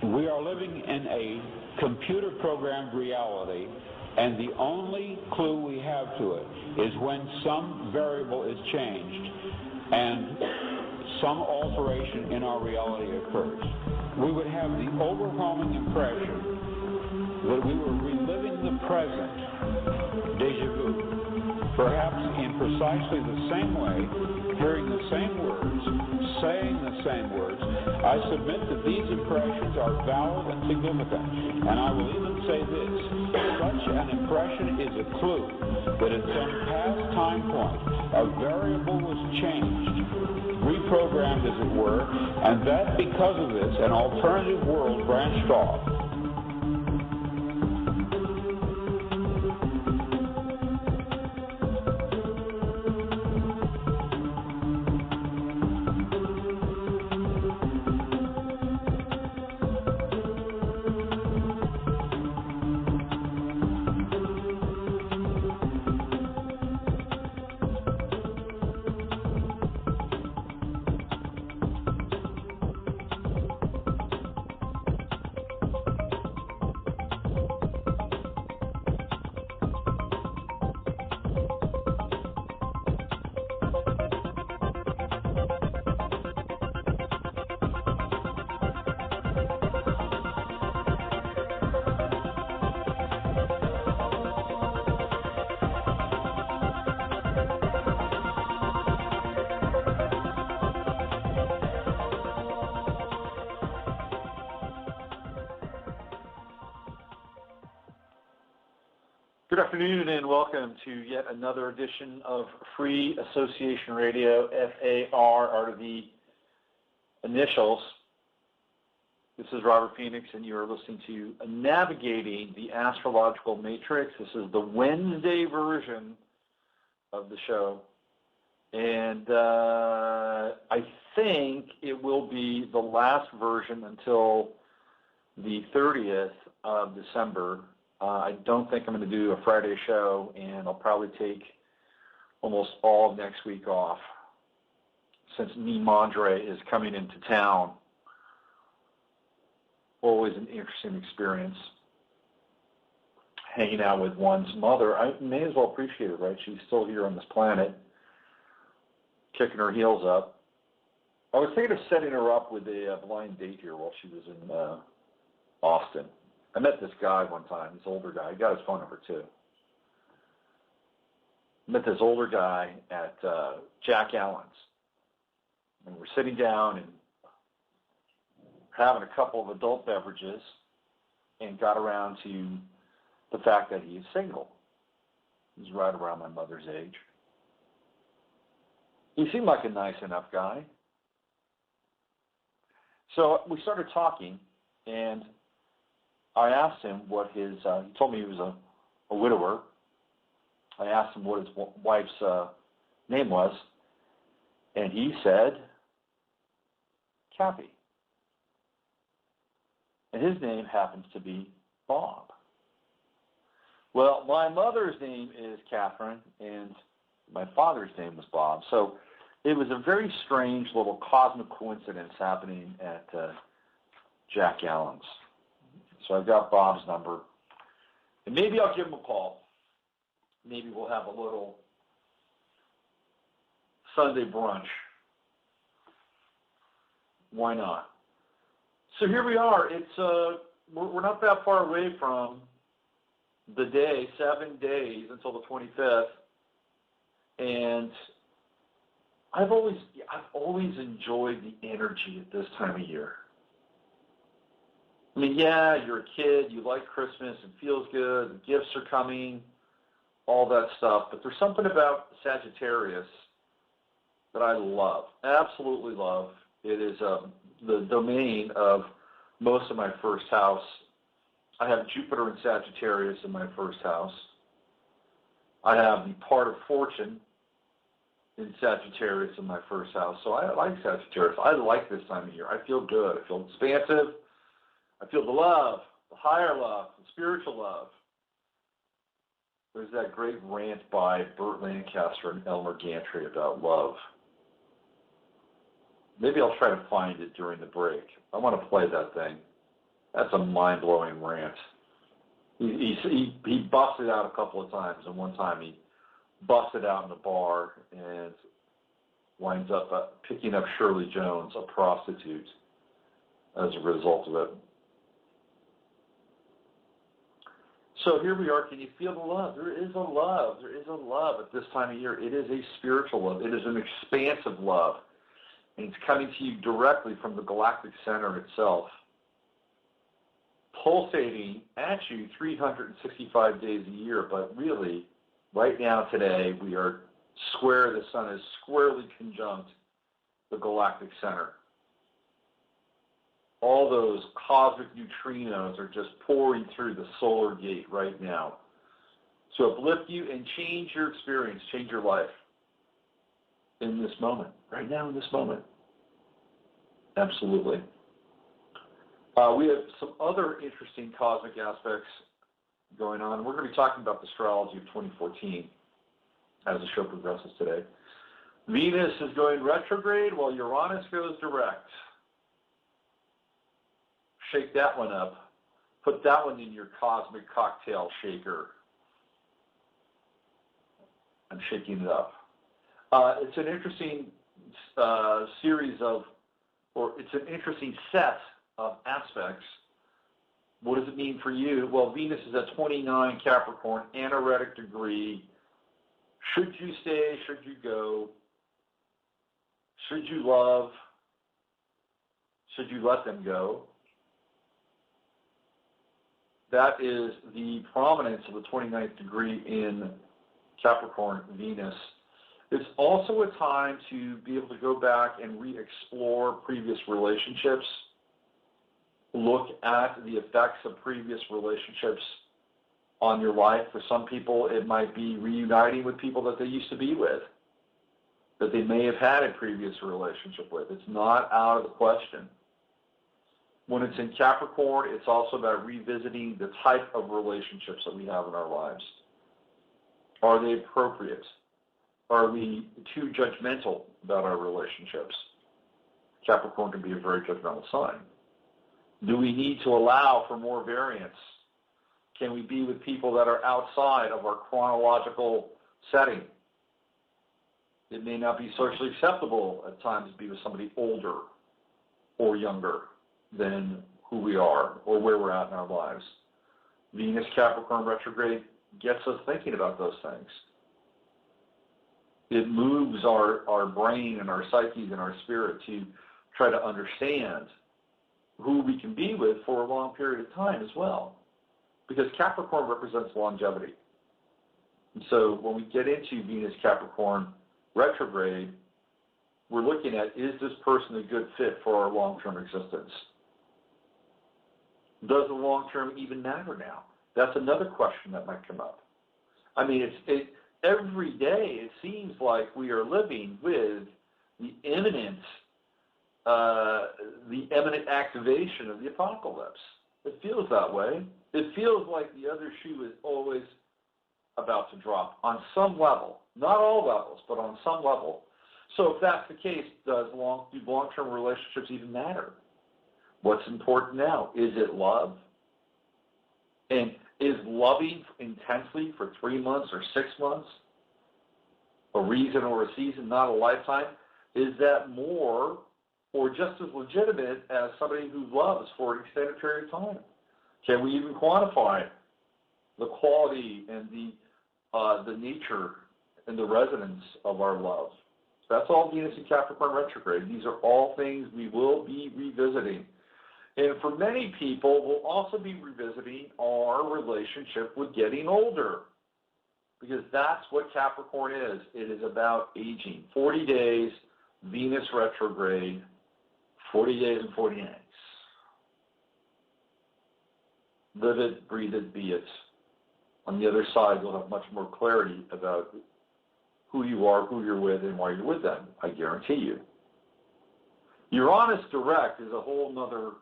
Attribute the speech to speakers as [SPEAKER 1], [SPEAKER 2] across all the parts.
[SPEAKER 1] We are living in a computer-programmed reality, and the only clue we have to it is when some variable is changed and some alteration in our reality occurs. We would have the overwhelming impression that we were reliving the present, déjà vu, perhaps in precisely the same way, hearing the same words, saying the same words. I submit that these impressions are valid and significant, and I will even say this: such an impression is a clue that at some past time point a variable was changed, reprogrammed as it were, and that because of this an alternative world branched off.
[SPEAKER 2] Good afternoon and welcome to yet another edition of Free Association Radio, FAR are the initials. This is Robert Phoenix and you are listening to Navigating the Astrological Matrix. This is the Wednesday version of the show. And I think it will be the last version until the 30th of December. I don't think I'm going to do a Friday show, and I'll probably take almost all of next week off since Nimandre is coming into town. Always an interesting experience. Hanging out with one's mother. I may as well appreciate it, right? She's still here on this planet, kicking her heels up. I was thinking of setting her up with a blind date here while she was in Austin. I met this guy one time, this older guy. I got his phone number too. I met this older guy at Jack Allen's. And we're sitting down and having a couple of adult beverages and got around to the fact that he's single. He's right around my mother's age. He seemed like a nice enough guy. So we started talking, and I asked him what his, he told me he was a widower. I asked him what his wife's name was, and he said, Kathy. And his name happens to be Bob. Well, my mother's name is Catherine, and my father's name was Bob. So it was a very strange little cosmic coincidence happening at Jack Allen's. So I've got Bob's number, and maybe I'll give him a call. Maybe we'll have a little Sunday brunch. Why not? So here we are. It's we're not that far away from the day, 7 days until the 25th, and I've always enjoyed the energy at this time of year. I mean, yeah, you're a kid, you like Christmas, it feels good, the gifts are coming, all that stuff, but there's something about Sagittarius that I love, absolutely love. It is the domain of most of my first house. I have Jupiter and Sagittarius in my first house. I have the part of fortune in Sagittarius in my first house, so I like Sagittarius. I like this time of year. I feel good. I feel expansive. I feel the love, the higher love, the spiritual love. There's that great rant by Burt Lancaster and Elmer Gantry about love. Maybe I'll try to find it during the break. I want to play that thing. That's a mind-blowing rant. He busted out a couple of times, and one time he busted out in a bar and winds up picking up Shirley Jones, a prostitute, as a result of it. So here we are. Can you feel the love? There is a love. There is a love at this time of year. It is a spiritual love. It is an expansive love. And it's coming to you directly from the galactic center itself, pulsating at you 365 days a year. But really, right now, today, we are square. The sun is squarely conjunct the galactic center. All those cosmic neutrinos are just pouring through the solar gate right now to uplift you and change your experience, change your life in this moment, right now in this moment. Absolutely. We have some other interesting cosmic aspects going on. We're going to be talking about the astrology of 2014 as the show progresses today. Venus is going retrograde while Uranus goes direct. Shake that one up. Put that one in your cosmic cocktail shaker. I'm shaking it up. It's an interesting it's an interesting set of aspects. What does it mean for you? Well, Venus is at 29 Capricorn, anaretic degree. Should you stay? Should you go? Should you love? Should you let them go? That is the prominence of the 29th degree in Capricorn, Venus. It's also a time to be able to go back and re-explore previous relationships, look at the effects of previous relationships on your life. For some people, it might be reuniting with people that they used to be with, that they may have had a previous relationship with. It's not out of the question. When it's in Capricorn, it's also about revisiting the type of relationships that we have in our lives. Are they appropriate? Are we too judgmental about our relationships? Capricorn can be a very judgmental sign. Do we need to allow for more variance? Can we be with people that are outside of our chronological setting? It may not be socially acceptable at times to be with somebody older or younger than who we are or where we're at in our lives. Venus Capricorn retrograde gets us thinking about those things. It moves our brain and our psyches and our spirit to try to understand who we can be with for a long period of time as well. Because Capricorn represents longevity. And so when we get into Venus Capricorn retrograde, we're looking at, is this person a good fit for our long-term existence? Does the long-term even matter now? That's another question that might come up. I mean, every day it seems like we are living with the imminent activation of the apocalypse. It feels that way. It feels like the other shoe is always about to drop on some level. Not all levels, but on some level. So if that's the case, do long-term relationships even matter? What's important now? Is it love? And is loving intensely for 3 months or 6 months a reason or a season, not a lifetime? Is that more or just as legitimate as somebody who loves for an extended period of time? Can we even quantify the quality and the nature and the resonance of our love? That's all Venus and Capricorn retrograde. These are all things we will be revisiting. And for many people, we'll also be revisiting our relationship with getting older, because that's what Capricorn is. It is about aging. 40 days, Venus retrograde, 40 days and 40 nights. Live it, breathe it, be it. On the other side, you'll have much more clarity about who you are, who you're with, and why you're with them, I guarantee you. Uranus direct is a whole nother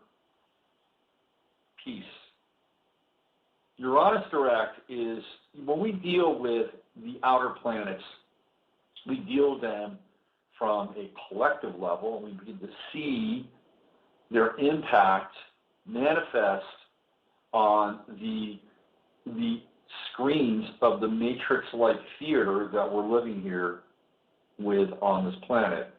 [SPEAKER 2] piece. Uranus direct is, when we deal with the outer planets, we deal with them from a collective level, and we begin to see their impact manifest on the screens of the matrix-like theater that we're living here with on this planet,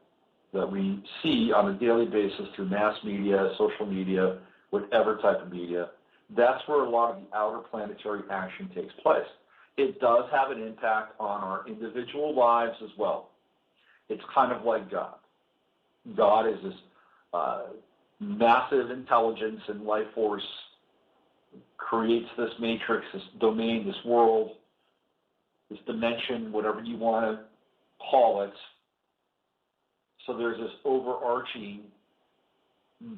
[SPEAKER 2] that we see on a daily basis through mass media, social media, whatever type of media. That's where a lot of the outer planetary action takes place. It does have an impact on our individual lives as well. It's kind of like God. God is this massive intelligence and life force, creates this matrix, this domain, this world, this dimension, whatever you want to call it. So there's this overarching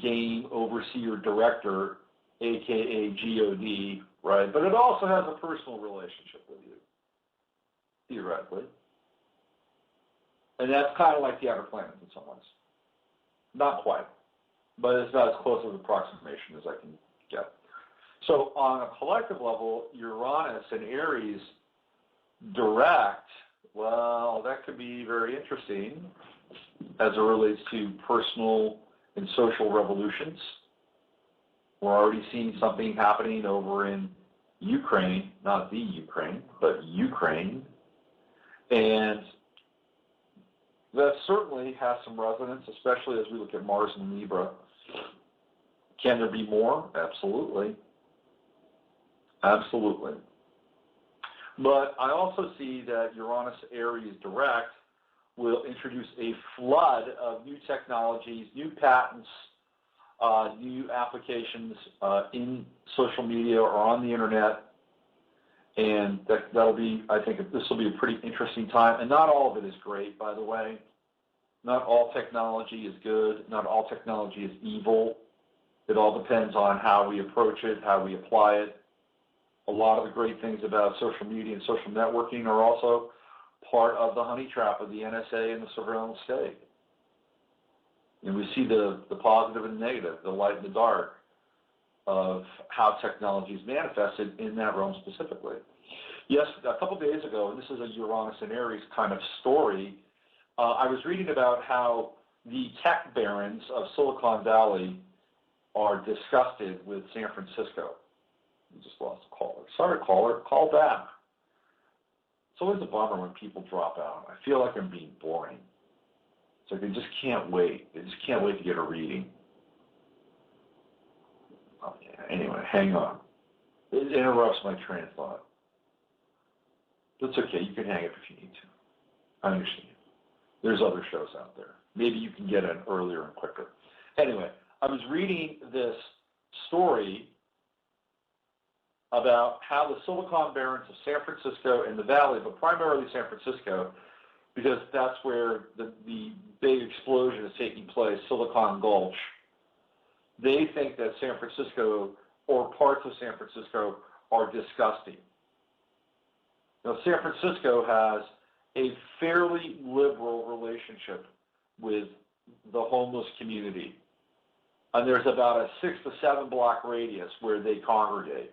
[SPEAKER 2] game overseer director, aka God, right? But it also has a personal relationship with you, theoretically. And that's kind of like the outer planets in some ways. Not quite, but it's about as close of an approximation as I can get. So on a collective level, Uranus and Aries direct, well, that could be very interesting as it relates to personal and social revolutions. We're already seeing something happening over in Ukraine, not the Ukraine, but Ukraine. And that certainly has some resonance, especially as we look at Mars and Libra. Can there be more? Absolutely. Absolutely. But I also see that Uranus Aries direct will introduce a flood of new technologies, new patents, new applications in social media or on the internet. And that'll be, I think this will be a pretty interesting time. And not all of it is great, by the way. Not all technology is good. Not all technology is evil. It all depends on how we approach it, how we apply it. A lot of the great things about social media and social networking are also part of the honey trap of the NSA and the surveillance state. And we see the positive and negative, the light and the dark of how technology is manifested in that realm specifically. Yes, a couple days ago, and this is a Uranus and Aries kind of story, I was reading about how the tech barons of Silicon Valley are disgusted with San Francisco. We just lost a caller. Sorry, caller. Call back. It's always a bummer when people drop out. I feel like I'm being boring. It's like they just can't wait. They just can't wait to get a reading. Oh, yeah. Anyway, hang on. It interrupts my train of thought. That's okay. You can hang up if you need to. I understand. There's other shows out there. Maybe you can get in earlier and quicker. Anyway, I was reading this story about how the Silicon Barons of San Francisco and the Valley, but primarily San Francisco, because that's where the big explosion is taking place, Silicon Gulch. They think that San Francisco or parts of San Francisco are disgusting. Now, San Francisco has a fairly liberal relationship with the homeless community. And there's about a 6 to 7 block radius where they congregate,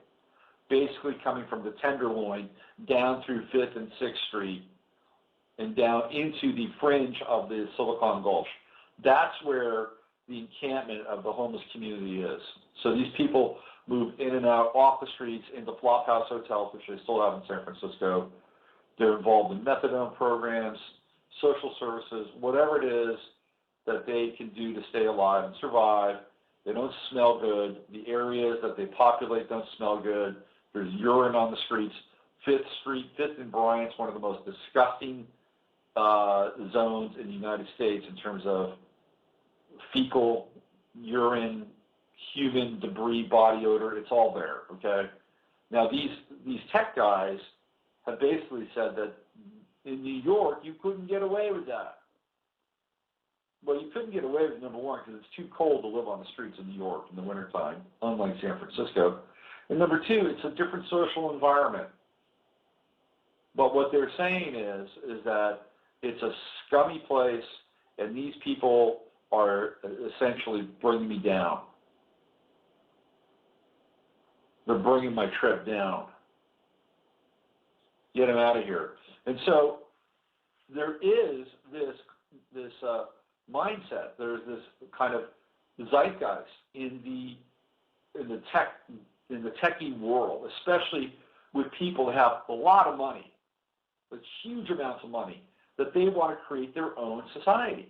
[SPEAKER 2] basically coming from the Tenderloin down through 5th and 6th Street and down into the fringe of the Silicon Gulch. That's where the encampment of the homeless community is. So these people move in and out off the streets into flophouse hotels, which they still have in San Francisco. They're involved in methadone programs, social services, whatever it is that they can do to stay alive and survive. They don't smell good. The areas that they populate don't smell good. There's urine on the streets. 5th Street, 5th and Bryant's one of the most disgusting zones in the United States in terms of fecal, urine, human debris, body odor. It's all there, okay? Now, these tech guys have basically said that in New York, you couldn't get away with that. Well, you couldn't get away with it, number one, because it's too cold to live on the streets of New York in the wintertime, unlike San Francisco. And number two, it's a different social environment. But what they're saying is that it's a scummy place, and these people are essentially bringing me down. They're bringing my trip down. Get them out of here. And so there is this mindset. There's this kind of zeitgeist in the techie world, especially with people who have a lot of money, with huge amounts of money, that they want to create their own society,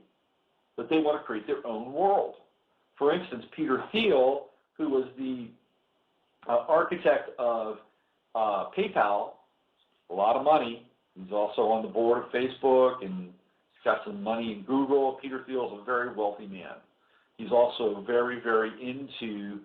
[SPEAKER 2] that they want to create their own world. For instance, Peter Thiel, who was the architect of PayPal, a lot of money. He's also on the board of Facebook, and he's got some money in Google. Peter Thiel is a very wealthy man. He's also very, very into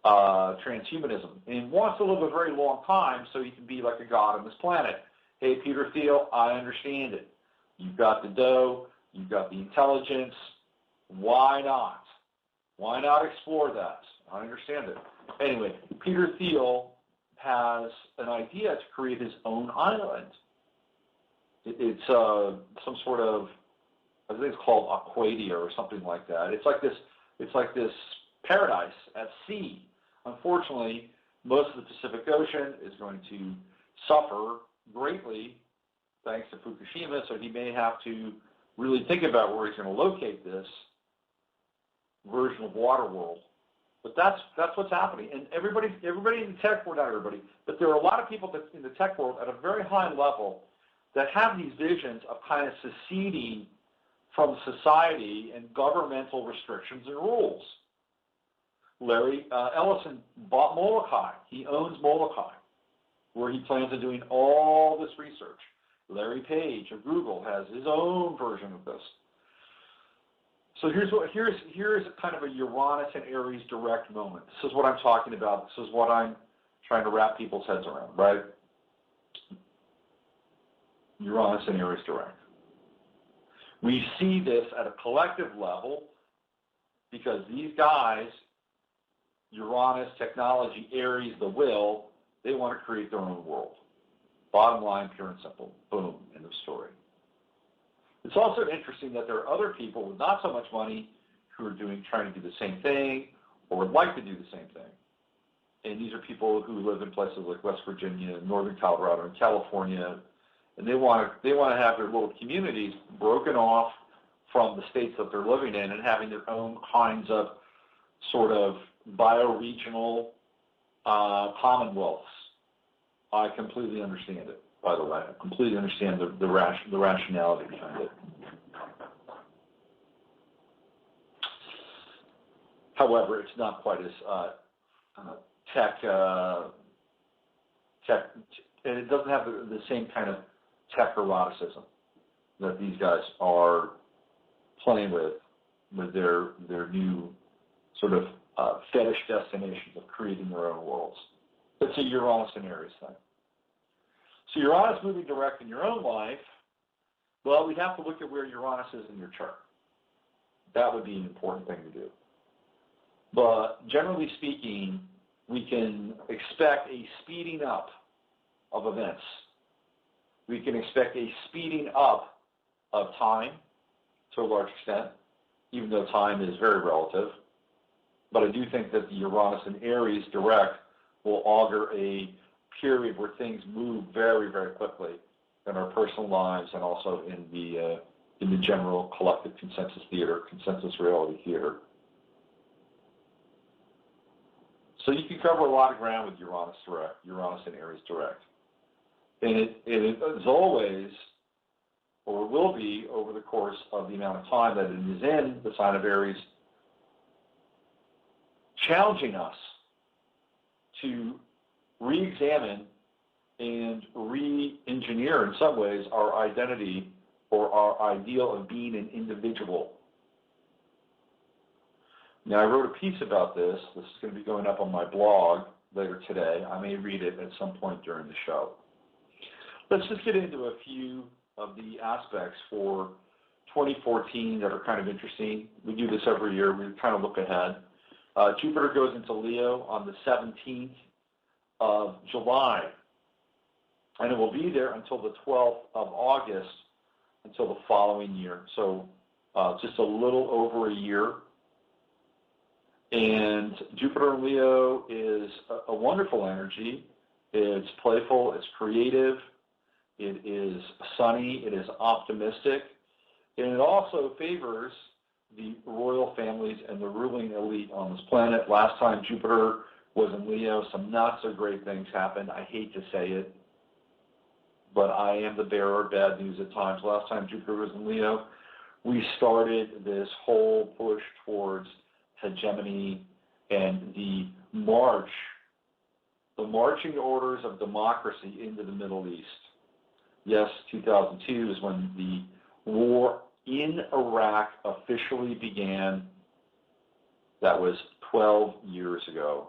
[SPEAKER 2] transhumanism and wants to live a very long time so he can be like a god on this planet. Hey, Peter Thiel, I understand it. You've got the dough. You've got the intelligence. Why not? Why not explore that? I understand it. Anyway, Peter Thiel has an idea to create his own island. It's some sort of, I think it's called Aquadia or something like that. It's like this paradise at sea. Unfortunately, most of the Pacific Ocean is going to suffer greatly thanks to Fukushima, so he may have to really think about where he's going to locate this version of Waterworld. But that's what's happening. And everybody in the tech world, not everybody, but there are a lot of people in the tech world at a very high level that have these visions of kind of seceding from society and governmental restrictions and rules. Larry Ellison bought Molokai. He owns Molokai, where he plans on doing all this research. Larry Page of Google has his own version of this. So here's kind of a Uranus and Aries direct moment. This is what I'm talking about. This is what I'm trying to wrap people's heads around, right? Uranus and Aries direct. We see this at a collective level because these guys, Uranus, technology, Aries, the will, they want to create their own world. Bottom line, pure and simple. Boom, end of story. It's also interesting that there are other people with not so much money who are trying to do the same thing or would like to do the same thing. And these are people who live in places like West Virginia, Northern Colorado, and California, and they want to have their little communities broken off from the states that they're living in and having their own kinds of sort of bioregional commonwealths. I completely understand it, by the way. I completely understand the rationality behind it. However, it's not quite as tech, and it doesn't have the same kind of tech eroticism that these guys are playing with their new sort of fetish destinations of creating their own worlds. It's a Uranus and Aries thing. So Uranus moving direct in your own life, well, we'd have to look at where Uranus is in your chart. That would be an important thing to do. But generally speaking, we can expect a speeding up of events. We can expect a speeding up of time to a large extent, even though time is very relative. But I do think that the Uranus and Aries direct will augur a period where things move very, very quickly in our personal lives and also in the general collective consensus theater, consensus reality theater. So you can cover a lot of ground with Uranus and Aries direct. And it is always, or will be over the course of the amount of time that it is in the sign of Aries, challenging us to re-examine and re-engineer in some ways our identity or our ideal of being an individual. Now, I wrote a piece about this. This is going to be going up on my blog later today. I may read it at some point during the show. Let's just get into a few of the aspects for 2014 that are kind of interesting. We do this every year. We kind of look ahead. Jupiter goes into Leo on the 17th of July, and it will be there until the 12th of August, until the following year. So just a little over a year. And Jupiter in Leo is a wonderful energy. It's playful, it's creative, it is sunny, it is optimistic, and it also favors the royal families and the ruling elite on this planet. Last time Jupiter was in Leo. Some not so great things happened. I hate to say it, but I am the bearer of bad news at times. Last time Jupiter was in Leo, we started this whole push towards hegemony and the marching orders of democracy into the Middle East. Yes, 2002 is when the war in Iraq officially began. That was 12 years ago.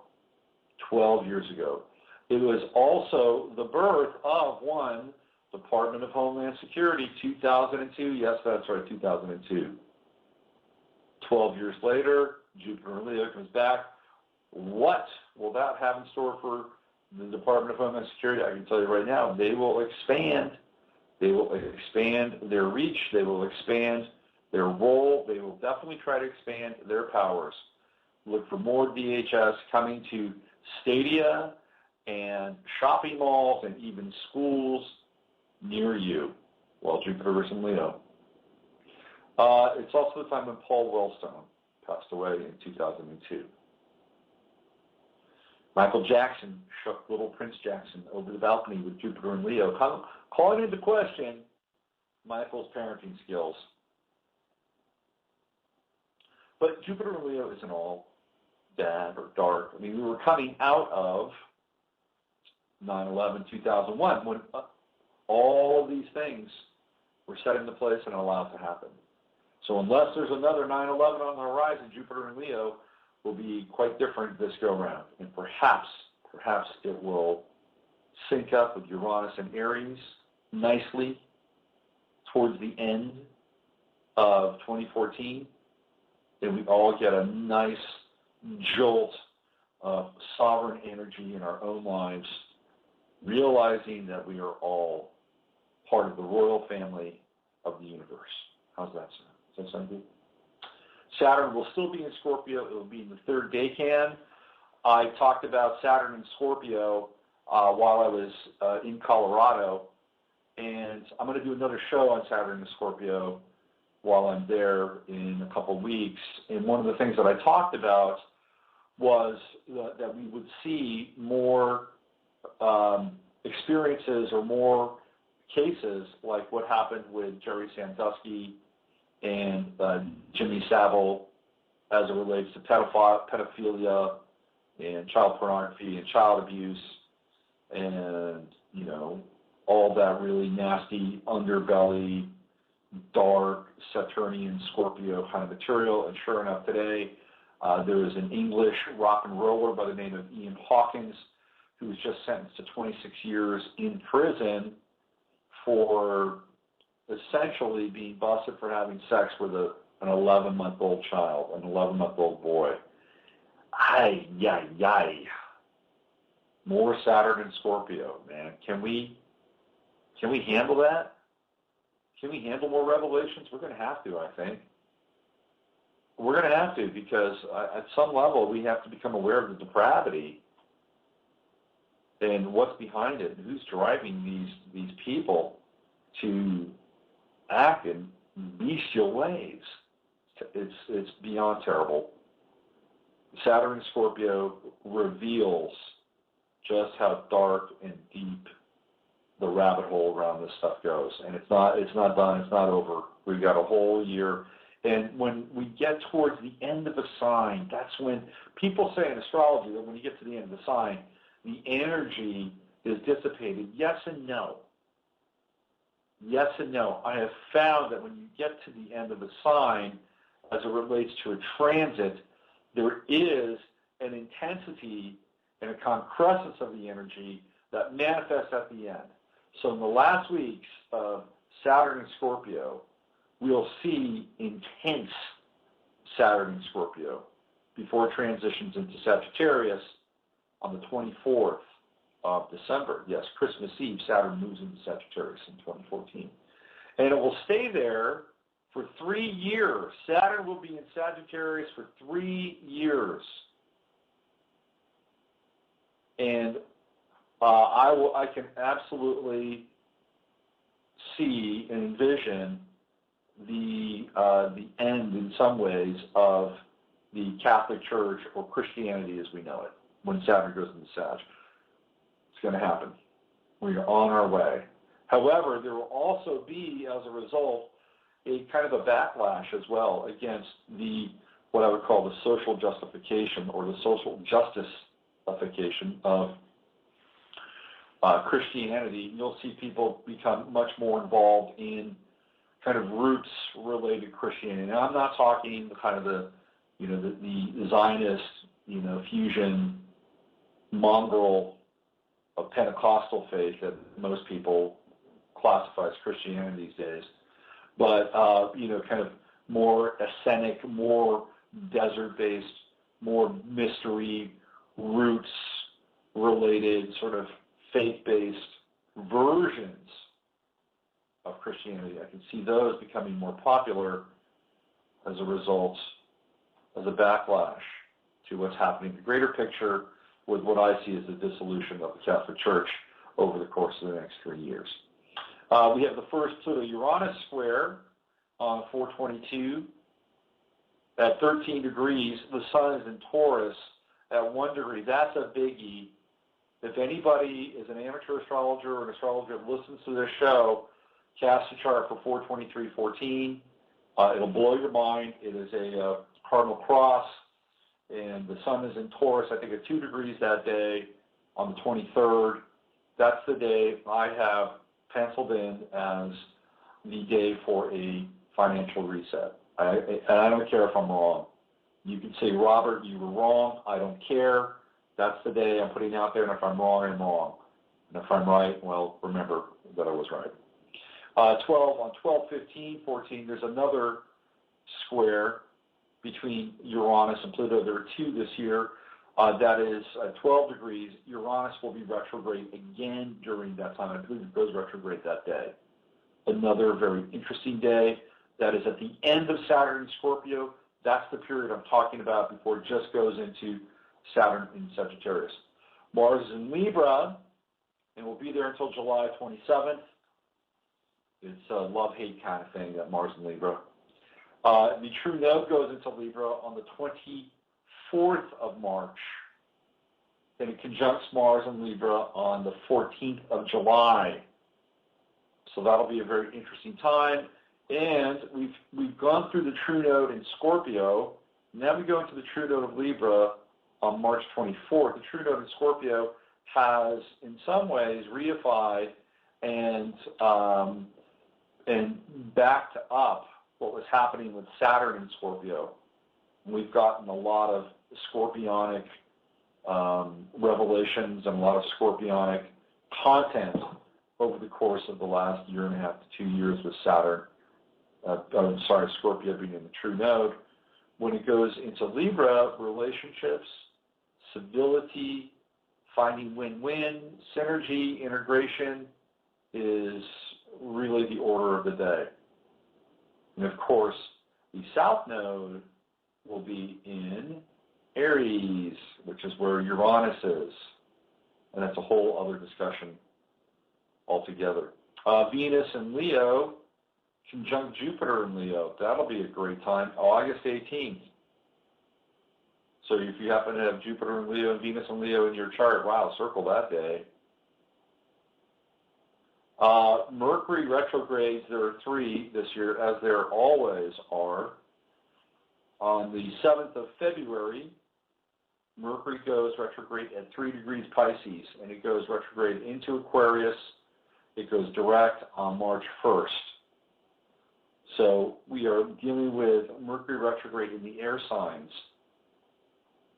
[SPEAKER 2] 12 years ago. It was also the birth of one Department of Homeland Security, 2002. Yes, that's right, 2002. 12 years later, Jupiter in Leo comes back. What will that have in store for the Department of Homeland Security? I can tell you right now, they will expand. They will expand their reach. They will expand their role. They will definitely try to expand their powers. Look for more DHS coming to stadia and shopping malls and even schools near you while Jupiter is in Leo. It's also the time when Paul Wellstone passed away in 2002. Michael Jackson shook little Prince Jackson over the balcony with Jupiter in Leo, calling into question Michael's parenting skills. But Jupiter in Leo isn't all bad or dark. I mean, we were coming out of 9/11, 2001, when all of these things were set into place and allowed to happen. So unless there's another 9/11 on the horizon, Jupiter in Leo will be quite different this go-round. And perhaps it will sync up with Uranus and Aries nicely towards the end of 2014. And we all get a nice jolt of sovereign energy in our own lives, realizing that we are all part of the royal family of the universe. How's that sound? Does that sound good? Saturn will still be in Scorpio. It will be in the third decan. I talked about Saturn in Scorpio while I was in Colorado, and I'm going to do another show on Saturn in Scorpio while I'm there in a couple of weeks. And one of the things that I talked about was that we would see more experiences or more cases like what happened with Jerry Sandusky and Jimmy Savile as it relates to pedophilia and child pornography and child abuse and, you know, all that really nasty underbelly, dark, Saturnian, Scorpio kind of material. And sure enough, today there is an English rock and roller by the name of Ian Hawkins who was just sentenced to 26 years in prison for essentially being busted for having sex with an 11-month-old child, an 11-month-old boy. Ay, yay, yay. More Saturn and Scorpio, man. Can we handle that? Can we handle more revelations? We're going to have to, I think. We're going to have to because at some level we have to become aware of the depravity and what's behind it and who's driving these people to act in bestial ways. It's beyond terrible. Saturn in Scorpio reveals just how dark and deep the rabbit hole around this stuff goes. And it's not done, it's not over. We've got a whole year. And when we get towards the end of a sign, that's when people say in astrology that when you get to the end of the sign, the energy is dissipated. Yes and no. Yes and no. I have found that when you get to the end of a sign, as it relates to a transit, there is an intensity and a concrescence of the energy that manifests at the end. So in the last weeks of Saturn and Scorpio, we'll see intense Saturn and Scorpio before it transitions into Sagittarius on the 24th of December. Yes, Christmas Eve, Saturn moves into Sagittarius in 2014. And it will stay there for 3 years. Saturn will be in Sagittarius for 3 years. And I can absolutely see and envision the end in some ways of the Catholic Church or Christianity as we know it. when Saturn goes into Sag. It's going to happen. We are on our way. However, there will also be, as a result, a kind of a backlash as well against what I would call the social justification or the social justice-ification of Christianity. You'll see people become much more involved in kind of roots-related Christianity. Now, I'm not talking kind of the Zionist, fusion, mongrel of Pentecostal faith that most people classify as Christianity these days, but kind of more ascetic, more desert-based, more mystery, roots-related, sort of faith-based versions of Christianity. I can see those becoming more popular as a result, as a backlash to what's happening. The greater picture with what I see as the dissolution of the Catholic Church over the course of the next 3 years. We have the first Pluto-Uranus square on 4/22 at 13 degrees. The sun is in Taurus at 1 degree. That's a biggie. If anybody is an amateur astrologer or an astrologer that listens to this show, cast a chart for 4/23/14. It'll blow your mind. It is a cardinal cross, and the sun is in Taurus, I think, at 2 degrees that day on the 23rd. That's the day I have penciled in as the day for a financial reset. And I don't care if I'm wrong. You can say, Robert, you were wrong. I don't care. That's the day I'm putting out there, and if I'm wrong, I'm wrong. And if I'm right, well, remember that I was right. 12 on 12/15/14, there's another square between Uranus and Pluto. There are two this year. That is 12 degrees. Uranus will be retrograde again during that time. I believe it goes retrograde that day. Another very interesting day. That is at the end of Saturn in Scorpio. That's the period I'm talking about before it just goes into Saturn in Sagittarius. Mars is in Libra, and will be there until July 27th. It's a love-hate kind of thing, that Mars in Libra. The true node goes into Libra on the 24th of March. Then it conjuncts Mars in Libra on the 14th of July. So that'll be a very interesting time. And we've gone through the true node in Scorpio. Now we go into the true node of Libra on March 24th. The true node in Scorpio has, in some ways, reified and backed up what was happening with Saturn in Scorpio. We've gotten a lot of scorpionic revelations and a lot of scorpionic content over the course of the last 1.5 to 2 years with Saturn. Scorpio being in the true node. When it goes into Libra, relationships, civility, finding win-win, synergy, integration is really the order of the day. And of course, the south node will be in Aries, which is where Uranus is. And that's a whole other discussion altogether. Venus in Leo, conjunct Jupiter in Leo. That'll be a great time, August 18th. So if you happen to have Jupiter in Leo and Venus in Leo in your chart, wow, circle that day. Mercury retrogrades, there are 3 this year, as there always are. On the 7th of February, Mercury goes retrograde at 3 degrees Pisces, and it goes retrograde into Aquarius. It goes direct on March 1st. So we are dealing with Mercury retrograde in the air signs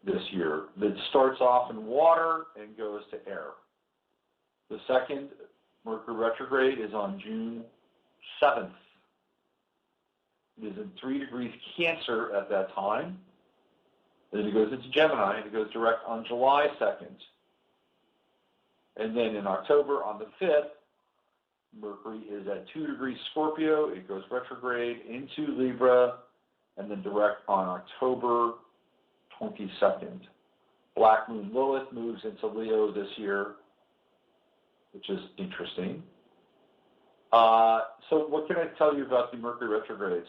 [SPEAKER 2] this year. That starts off in water and goes to air. The second Mercury retrograde is on June 7th. It is in 3 degrees Cancer at that time. Then it goes into Gemini, and it goes direct on July 2nd. And then in October, on the 5th, Mercury is at 2 degrees Scorpio. It goes retrograde into Libra, and then direct on October 22nd. Black Moon Lilith moves into Leo this year, which is interesting. So what can I tell you about the Mercury retrogrades?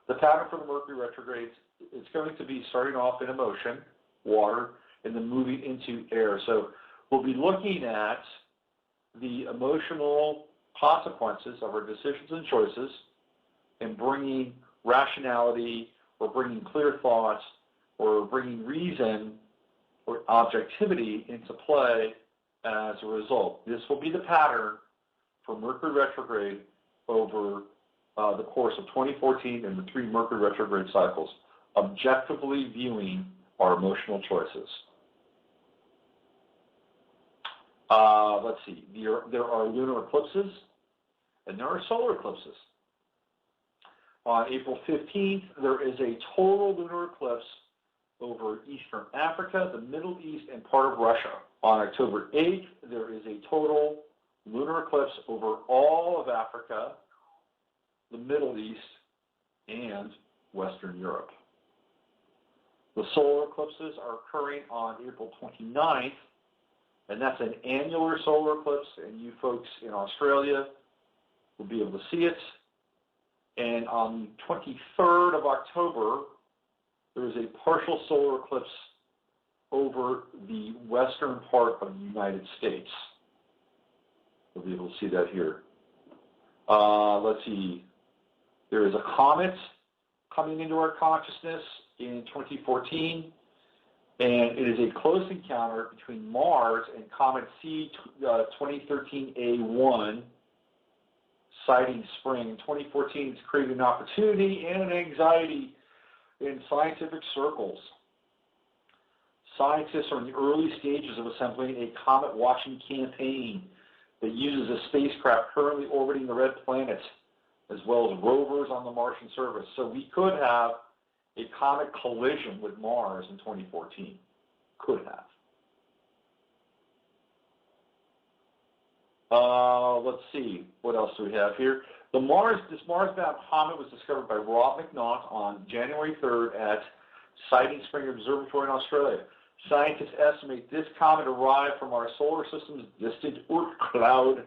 [SPEAKER 2] The pattern for the Mercury retrogrades, it's going to be starting off in emotion, water, and then moving into air. So we'll be looking at the emotional consequences of our decisions and choices and bringing rationality or bringing clear thoughts or bringing reason or objectivity into play as a result. This will be the pattern for Mercury retrograde over the course of 2014 and the 3 Mercury retrograde cycles, objectively viewing our emotional choices. Let's see. There are lunar eclipses and there are solar eclipses. On April 15th, there is a total lunar eclipse over Eastern Africa, the Middle East, and part of Russia. On October 8th, there is a total lunar eclipse over all of Africa, the Middle East, and Western Europe. The solar eclipses are occurring on April 29th, and that's an annular solar eclipse, and you folks in Australia will be able to see it. And on the 23rd of October, there is a partial solar eclipse over the western part of the United States. We'll be able to see that here. Let's see. There is a comet coming into our consciousness in 2014, and it is a close encounter between Mars and Comet C 2013A1, sighting spring. In 2014, it's created an opportunity and an anxiety in scientific circles. Scientists are in the early stages of assembling a comet watching campaign that uses a spacecraft currently orbiting the red planet, as well as rovers on the Martian surface. So we could have a comet collision with Mars in 2014. Could have. Let's see. What else do we have here? This Mars-bound comet was discovered by Rob McNaught on January 3rd at Sighting Spring Observatory in Australia. Scientists estimate this comet arrived from our solar system's distant Oort cloud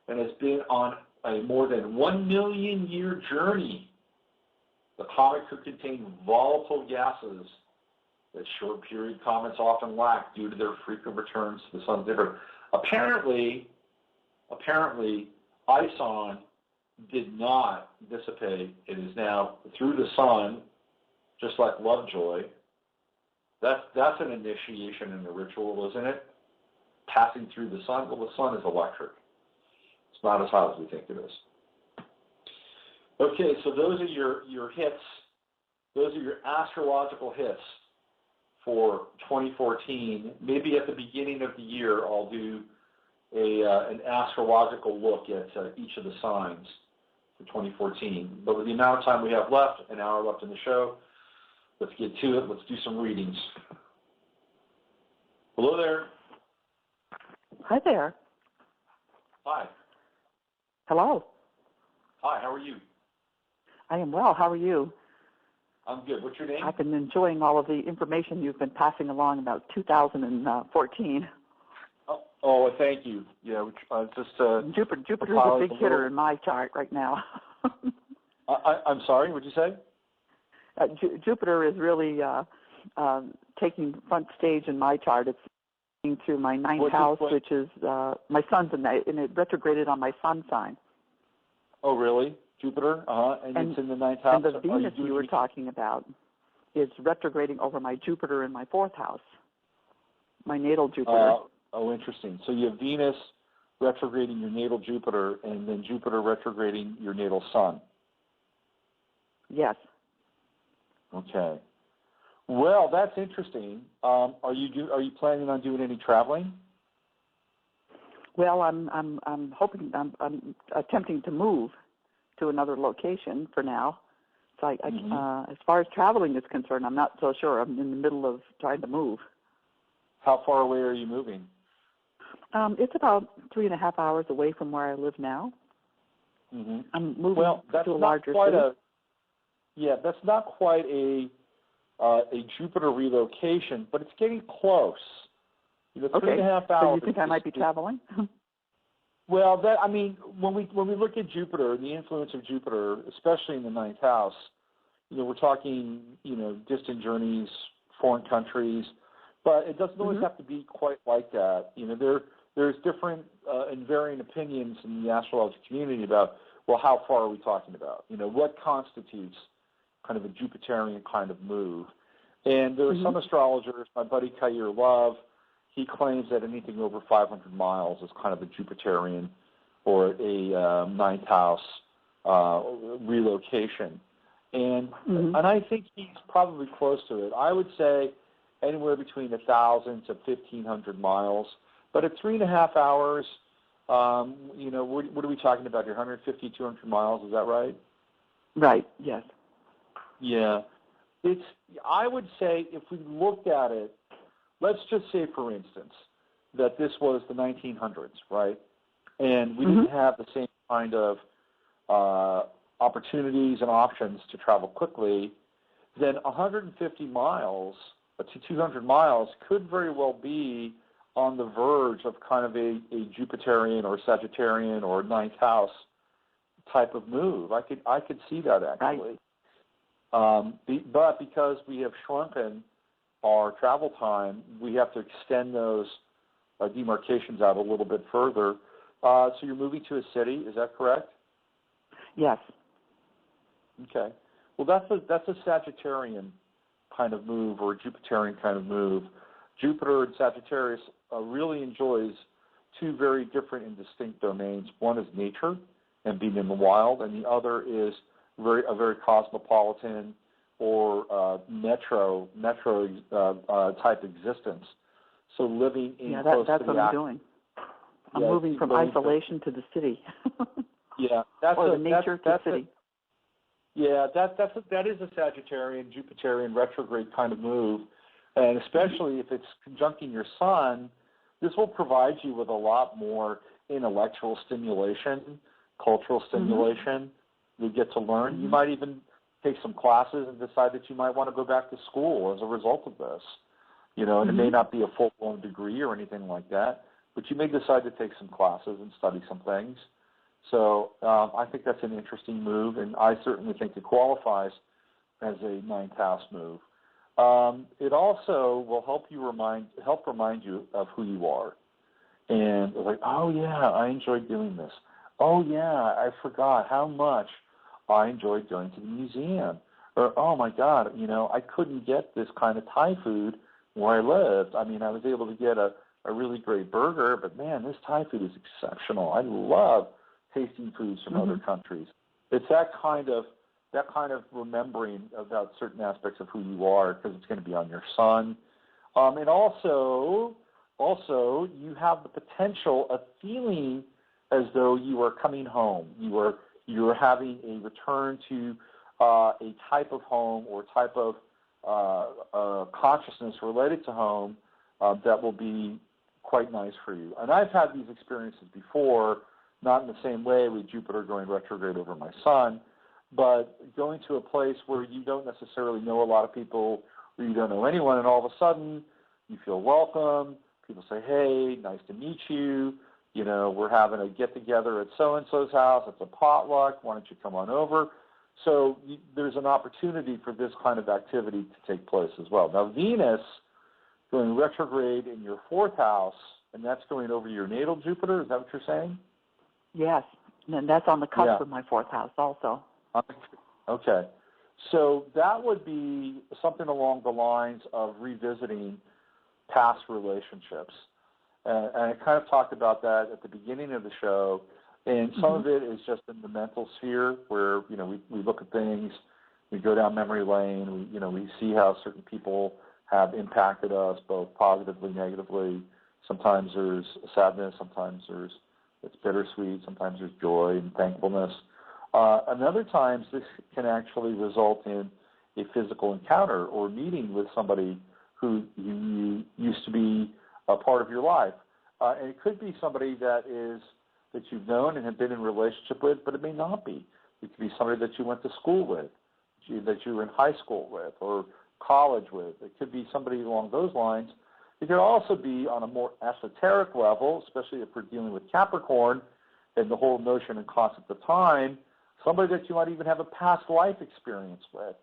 [SPEAKER 2] and has been on a more than 1 million year journey. The comet could contain volatile gases that short period comets often lack due to their frequent returns to the sun's orbit. Apparently, Ison did not dissipate. It is now through the sun, just like Lovejoy. That's an initiation in the ritual, isn't it? Passing through the sun. Well, the sun is electric. It's not as hot as we think it is. Okay, so those are your hits. Those are your astrological hits for 2014. Maybe at the beginning of the year, I'll do an astrological look at each of the signs for 2014. But with the amount of time we have left, an hour left in the show, let's get to it. Let's do some readings. Hello there.
[SPEAKER 3] Hi there.
[SPEAKER 2] Hi.
[SPEAKER 3] Hello.
[SPEAKER 2] Hi, how are you?
[SPEAKER 3] I am well. How are you?
[SPEAKER 2] I'm good. What's your name?
[SPEAKER 3] I've been enjoying all of the information you've been passing along about 2014.
[SPEAKER 2] Oh, thank you. Yeah,
[SPEAKER 3] Jupiter's a big hitter in my chart right now.
[SPEAKER 2] I'm sorry, what'd you say?
[SPEAKER 3] Jupiter is really taking front stage in my chart. It's going through my ninth house, which is my sun's and it retrograded on my sun sign.
[SPEAKER 2] Oh, really? Jupiter? And it's in the ninth house?
[SPEAKER 3] And the Venus you were talking about is retrograding over my Jupiter in my fourth house, my natal Jupiter.
[SPEAKER 2] Oh, interesting. So you have Venus retrograding your natal Jupiter, and then Jupiter retrograding your natal sun.
[SPEAKER 3] Yes.
[SPEAKER 2] Okay. Well, that's interesting. Are you planning on doing any traveling?
[SPEAKER 3] Well, I'm hoping attempting to move to another location for now. So as far as traveling is concerned, I'm not so sure. I'm in the middle of trying to move.
[SPEAKER 2] How far away are you moving?
[SPEAKER 3] It's about 3.5 hours away from where I live now.
[SPEAKER 2] Mm-hmm.
[SPEAKER 3] I'm moving to a larger city.
[SPEAKER 2] That's not quite a Jupiter relocation, but it's getting close. 3.5 hours.
[SPEAKER 3] So you think I might be traveling?
[SPEAKER 2] Well, when we look at Jupiter and the influence of Jupiter, especially in the ninth house, we're talking, distant journeys, foreign countries. But it doesn't always have to be quite like that. You know, there's different and varying opinions in the astrology community about, well, how far are we talking about? You know, what constitutes kind of a Jupiterian kind of move? And there are some astrologers, my buddy Kair Love, he claims that anything over 500 miles is kind of a Jupiterian or a ninth house relocation. And I think he's probably close to it. I would say anywhere between 1,000 to 1,500 miles. But at 3.5 hours, you know, what are we talking about here? 150, 200 miles, is that right?
[SPEAKER 3] Right, yes.
[SPEAKER 2] Yeah. I would say if we looked at it, let's just say, for instance, that this was the 1900s, right? And we didn't have the same kind of opportunities and options to travel quickly, then 150 miles to 200 miles could very well be on the verge of kind of a Jupiterian or Sagittarian or ninth house type of move. I could see that actually. Right. But because we have shrunken our travel time, we have to extend those demarcations out a little bit further. So you're moving to a city, is that correct?
[SPEAKER 3] Yes.
[SPEAKER 2] Okay. Well, that's a Sagittarian kind of move or a Jupiterian kind of move. Jupiter and Sagittarius really enjoys two very different and distinct domains. One is nature and being in the wild, and the other is a very cosmopolitan or metro type existence. So living in close
[SPEAKER 3] that's
[SPEAKER 2] to
[SPEAKER 3] what
[SPEAKER 2] the
[SPEAKER 3] I'm doing. I'm moving from isolation to the city.
[SPEAKER 2] Or
[SPEAKER 3] nature to city.
[SPEAKER 2] That is a Sagittarian, Jupiterian retrograde kind of move, and especially if it's conjuncting your sun, this will provide you with a lot more intellectual stimulation, cultural stimulation. You get to learn. You might even take some classes and decide that you might want to go back to school as a result of this. You know, and it may not be a full-blown degree or anything like that, but you may decide to take some classes and study some things. So I think that's an interesting move, and I certainly think it qualifies as a ninth house move. It also will help remind you of who you are. And like, oh yeah, I enjoyed doing this. Oh yeah, I forgot how much I enjoyed going to the museum. Or, oh my God, you know, I couldn't get this kind of Thai food where I lived. I mean, I was able to get a really great burger, but man, this Thai food is exceptional. I love tasting foods from other countries. It's that kind of remembering about certain aspects of who you are, because it's going to be on your sun. And also you have the potential of feeling as though you are coming home. You are having a return to a type of home or type of consciousness related to home that will be quite nice for you. And I've had these experiences before, not in the same way with Jupiter going retrograde over my sun, but going to a place where you don't necessarily know a lot of people, where you don't know anyone, and all of a sudden you feel welcome. People say, hey, nice to meet you. You know, we're having a get-together at so-and-so's house. It's a potluck. Why don't you come on over? So there's an opportunity for this kind of activity to take place as well. Now, Venus going retrograde in your fourth house, and that's going over your natal Jupiter. Is that what you're saying?
[SPEAKER 3] Yes, and that's on the cusp of my fourth house also.
[SPEAKER 2] Okay. So that would be something along the lines of revisiting past relationships. And I kind of talked about that at the beginning of the show. And some of it is just in the mental sphere where, you know, we look at things, we go down memory lane, we see how certain people have impacted us both positively, negatively. Sometimes there's sadness, sometimes it's bittersweet, sometimes there's joy and thankfulness. And other times this can actually result in a physical encounter or meeting with somebody who you used to be a part of your life. And it could be somebody that you've known and have been in a relationship with, but it may not be. It could be somebody that you went to school with, that you were in high school with or college with. It could be somebody along those lines. It could also be on a more esoteric level, especially if we're dealing with Capricorn and the whole notion and concept of time, somebody that you might even have a past life experience with,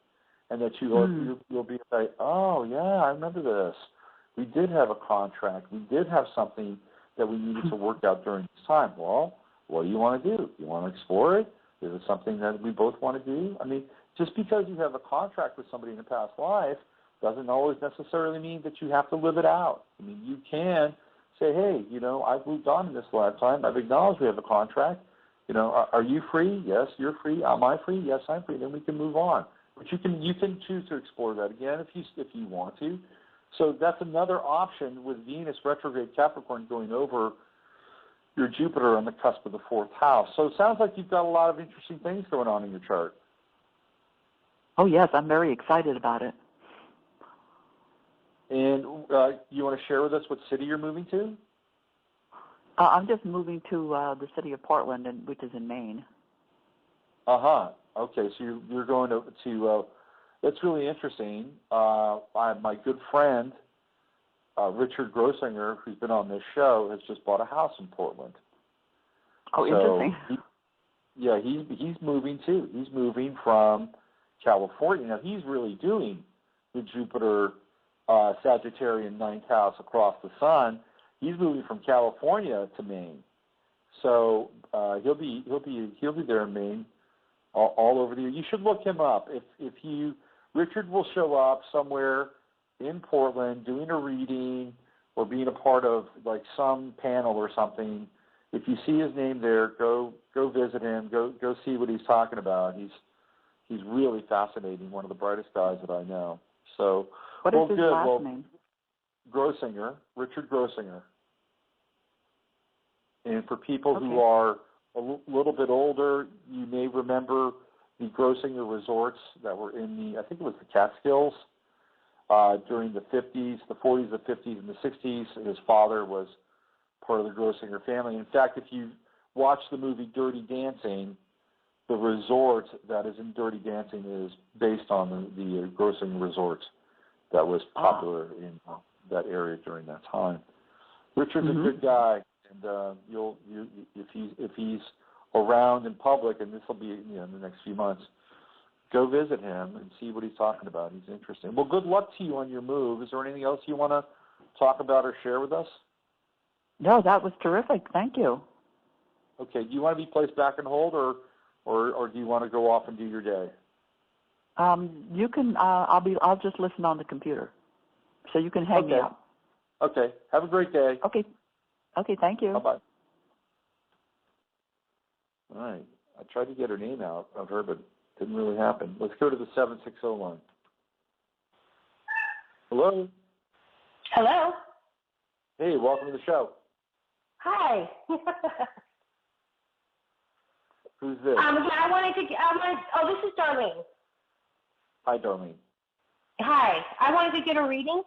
[SPEAKER 2] and that you'll be like, oh, yeah, I remember this. We did have a contract. We did have something that we needed to work out during this time. Well, what do you want to do? You want to explore it? Is it something that we both want to do? I mean, just because you have a contract with somebody in a past life doesn't always necessarily mean that you have to live it out. I mean, you can say, hey, I've moved on in this lifetime. I've acknowledged we have a contract. Are you free? Yes, you're free. Am I free? Yes, I'm free. Then we can move on. But you can choose to explore that again if you want to. So that's another option with Venus retrograde Capricorn going over your Jupiter on the cusp of the 4th house. So it sounds like you've got a lot of interesting things going on in your chart.
[SPEAKER 3] Oh, yes, I'm very excited about it.
[SPEAKER 2] And you want to share with us what city you're moving to?
[SPEAKER 3] I'm just moving to the city of Portland, which is in Maine.
[SPEAKER 2] Okay, so you're going to that's really interesting. My good friend, Richard Grossinger, who's been on this show, has just bought a house in Portland.
[SPEAKER 3] Oh, interesting.
[SPEAKER 2] He's moving too. He's moving from California. Now, he's really doing the Jupiter Sagittarian 9th house across the sun. He's moving from California to Maine. So he'll be there in Maine all over the year. You should look him up. Richard will show up somewhere in Portland doing a reading or being a part of like some panel or something. If you see his name there, go visit him. Go see what he's talking about. He's really fascinating. One of the brightest guys that I know. So
[SPEAKER 3] what is his last name?
[SPEAKER 2] Grossinger, Richard Grossinger. And for people who are a little bit older, you may remember the Grossinger resorts that were in I think it was the Catskills during the 50s, the 40s, the 50s, and the 60s. His father was part of the Grossinger family. In fact, if you watch the movie Dirty Dancing, the resort that is in Dirty Dancing is based on the Grossinger resort that was popular in that area during that time. Richard's a good guy, and if he's around in public, and this will be in the next few months, go visit him and see what he's talking about. He's interesting. Well, good luck to you on your move. Is there anything else you want to talk about or share with us? No,
[SPEAKER 3] that was terrific. Thank you.
[SPEAKER 2] Okay. Do you want to be placed back on hold, or do you want to go off and do your day?
[SPEAKER 3] You can. I'll just listen on the computer, so you can hang me up.
[SPEAKER 2] Okay. Have a great day.
[SPEAKER 3] Okay. Okay. Thank you.
[SPEAKER 2] Bye-bye. All right. I tried to get her name out of her, but it didn't really happen. Let's go to the 760 line. Hello?
[SPEAKER 4] Hello?
[SPEAKER 2] Hey, welcome to the show.
[SPEAKER 4] Hi.
[SPEAKER 2] Who's this?
[SPEAKER 4] This is Darlene.
[SPEAKER 2] Hi, Darlene.
[SPEAKER 4] Hi. I wanted to get a reading.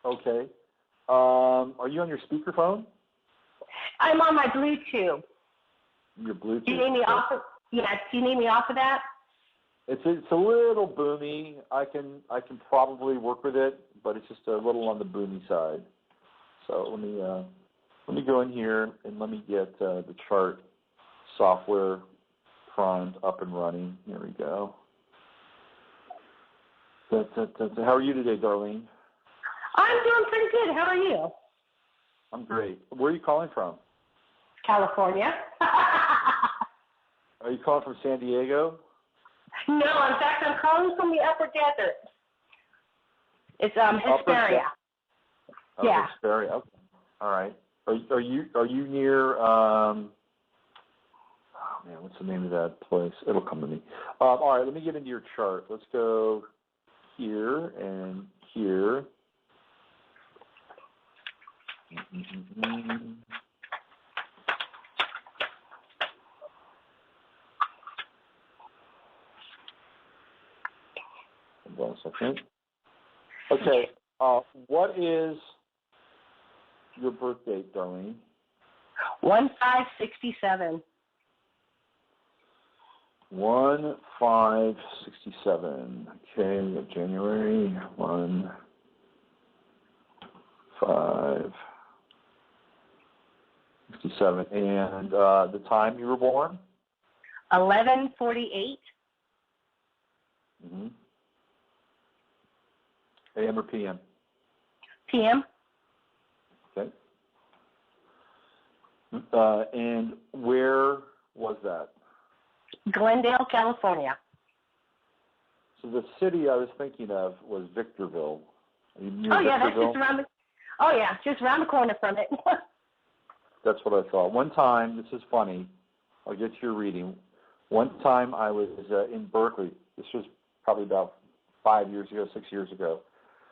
[SPEAKER 2] Okay. Are you on your speakerphone?
[SPEAKER 4] I'm on my Bluetooth.
[SPEAKER 2] Your Bluetooth.
[SPEAKER 4] Do you need me off of? Yes. Do you need me off of that?
[SPEAKER 2] It's a little boomy. I can probably work with it, but it's just a little on the boomy side. So let me go in here and let me get the chart software primed up and running. Here we go. How are you today, Darlene?
[SPEAKER 4] I'm doing pretty good. How are you?
[SPEAKER 2] I'm great. Where are you calling from?
[SPEAKER 4] California.
[SPEAKER 2] Are you calling from San Diego?
[SPEAKER 4] No, in fact, I'm calling from the Upper Desert. It's Hesperia. Yeah.
[SPEAKER 2] Hesperia. Okay. All right. Are you near? Oh man, what's the name of that place? It'll come to me. All right. Let me get into your chart. Let's go here and here. Hold on a second. Okay. What is your birth date, Darlene?
[SPEAKER 4] 1567.
[SPEAKER 2] 1567. Okay, we have January 1567. And the time you were born?
[SPEAKER 4] 11:48.
[SPEAKER 2] AM or PM?
[SPEAKER 4] p.m.
[SPEAKER 2] Okay. And where was that?
[SPEAKER 4] Glendale, California.
[SPEAKER 2] So the city I was thinking of was Victorville. Are you near
[SPEAKER 4] Oh, yeah,
[SPEAKER 2] Victorville?
[SPEAKER 4] Just around the corner from it.
[SPEAKER 2] That's what I thought. One time, this is funny, I'll get to your reading. One time I was in Berkeley. This was probably about 5 years ago, 6 years ago.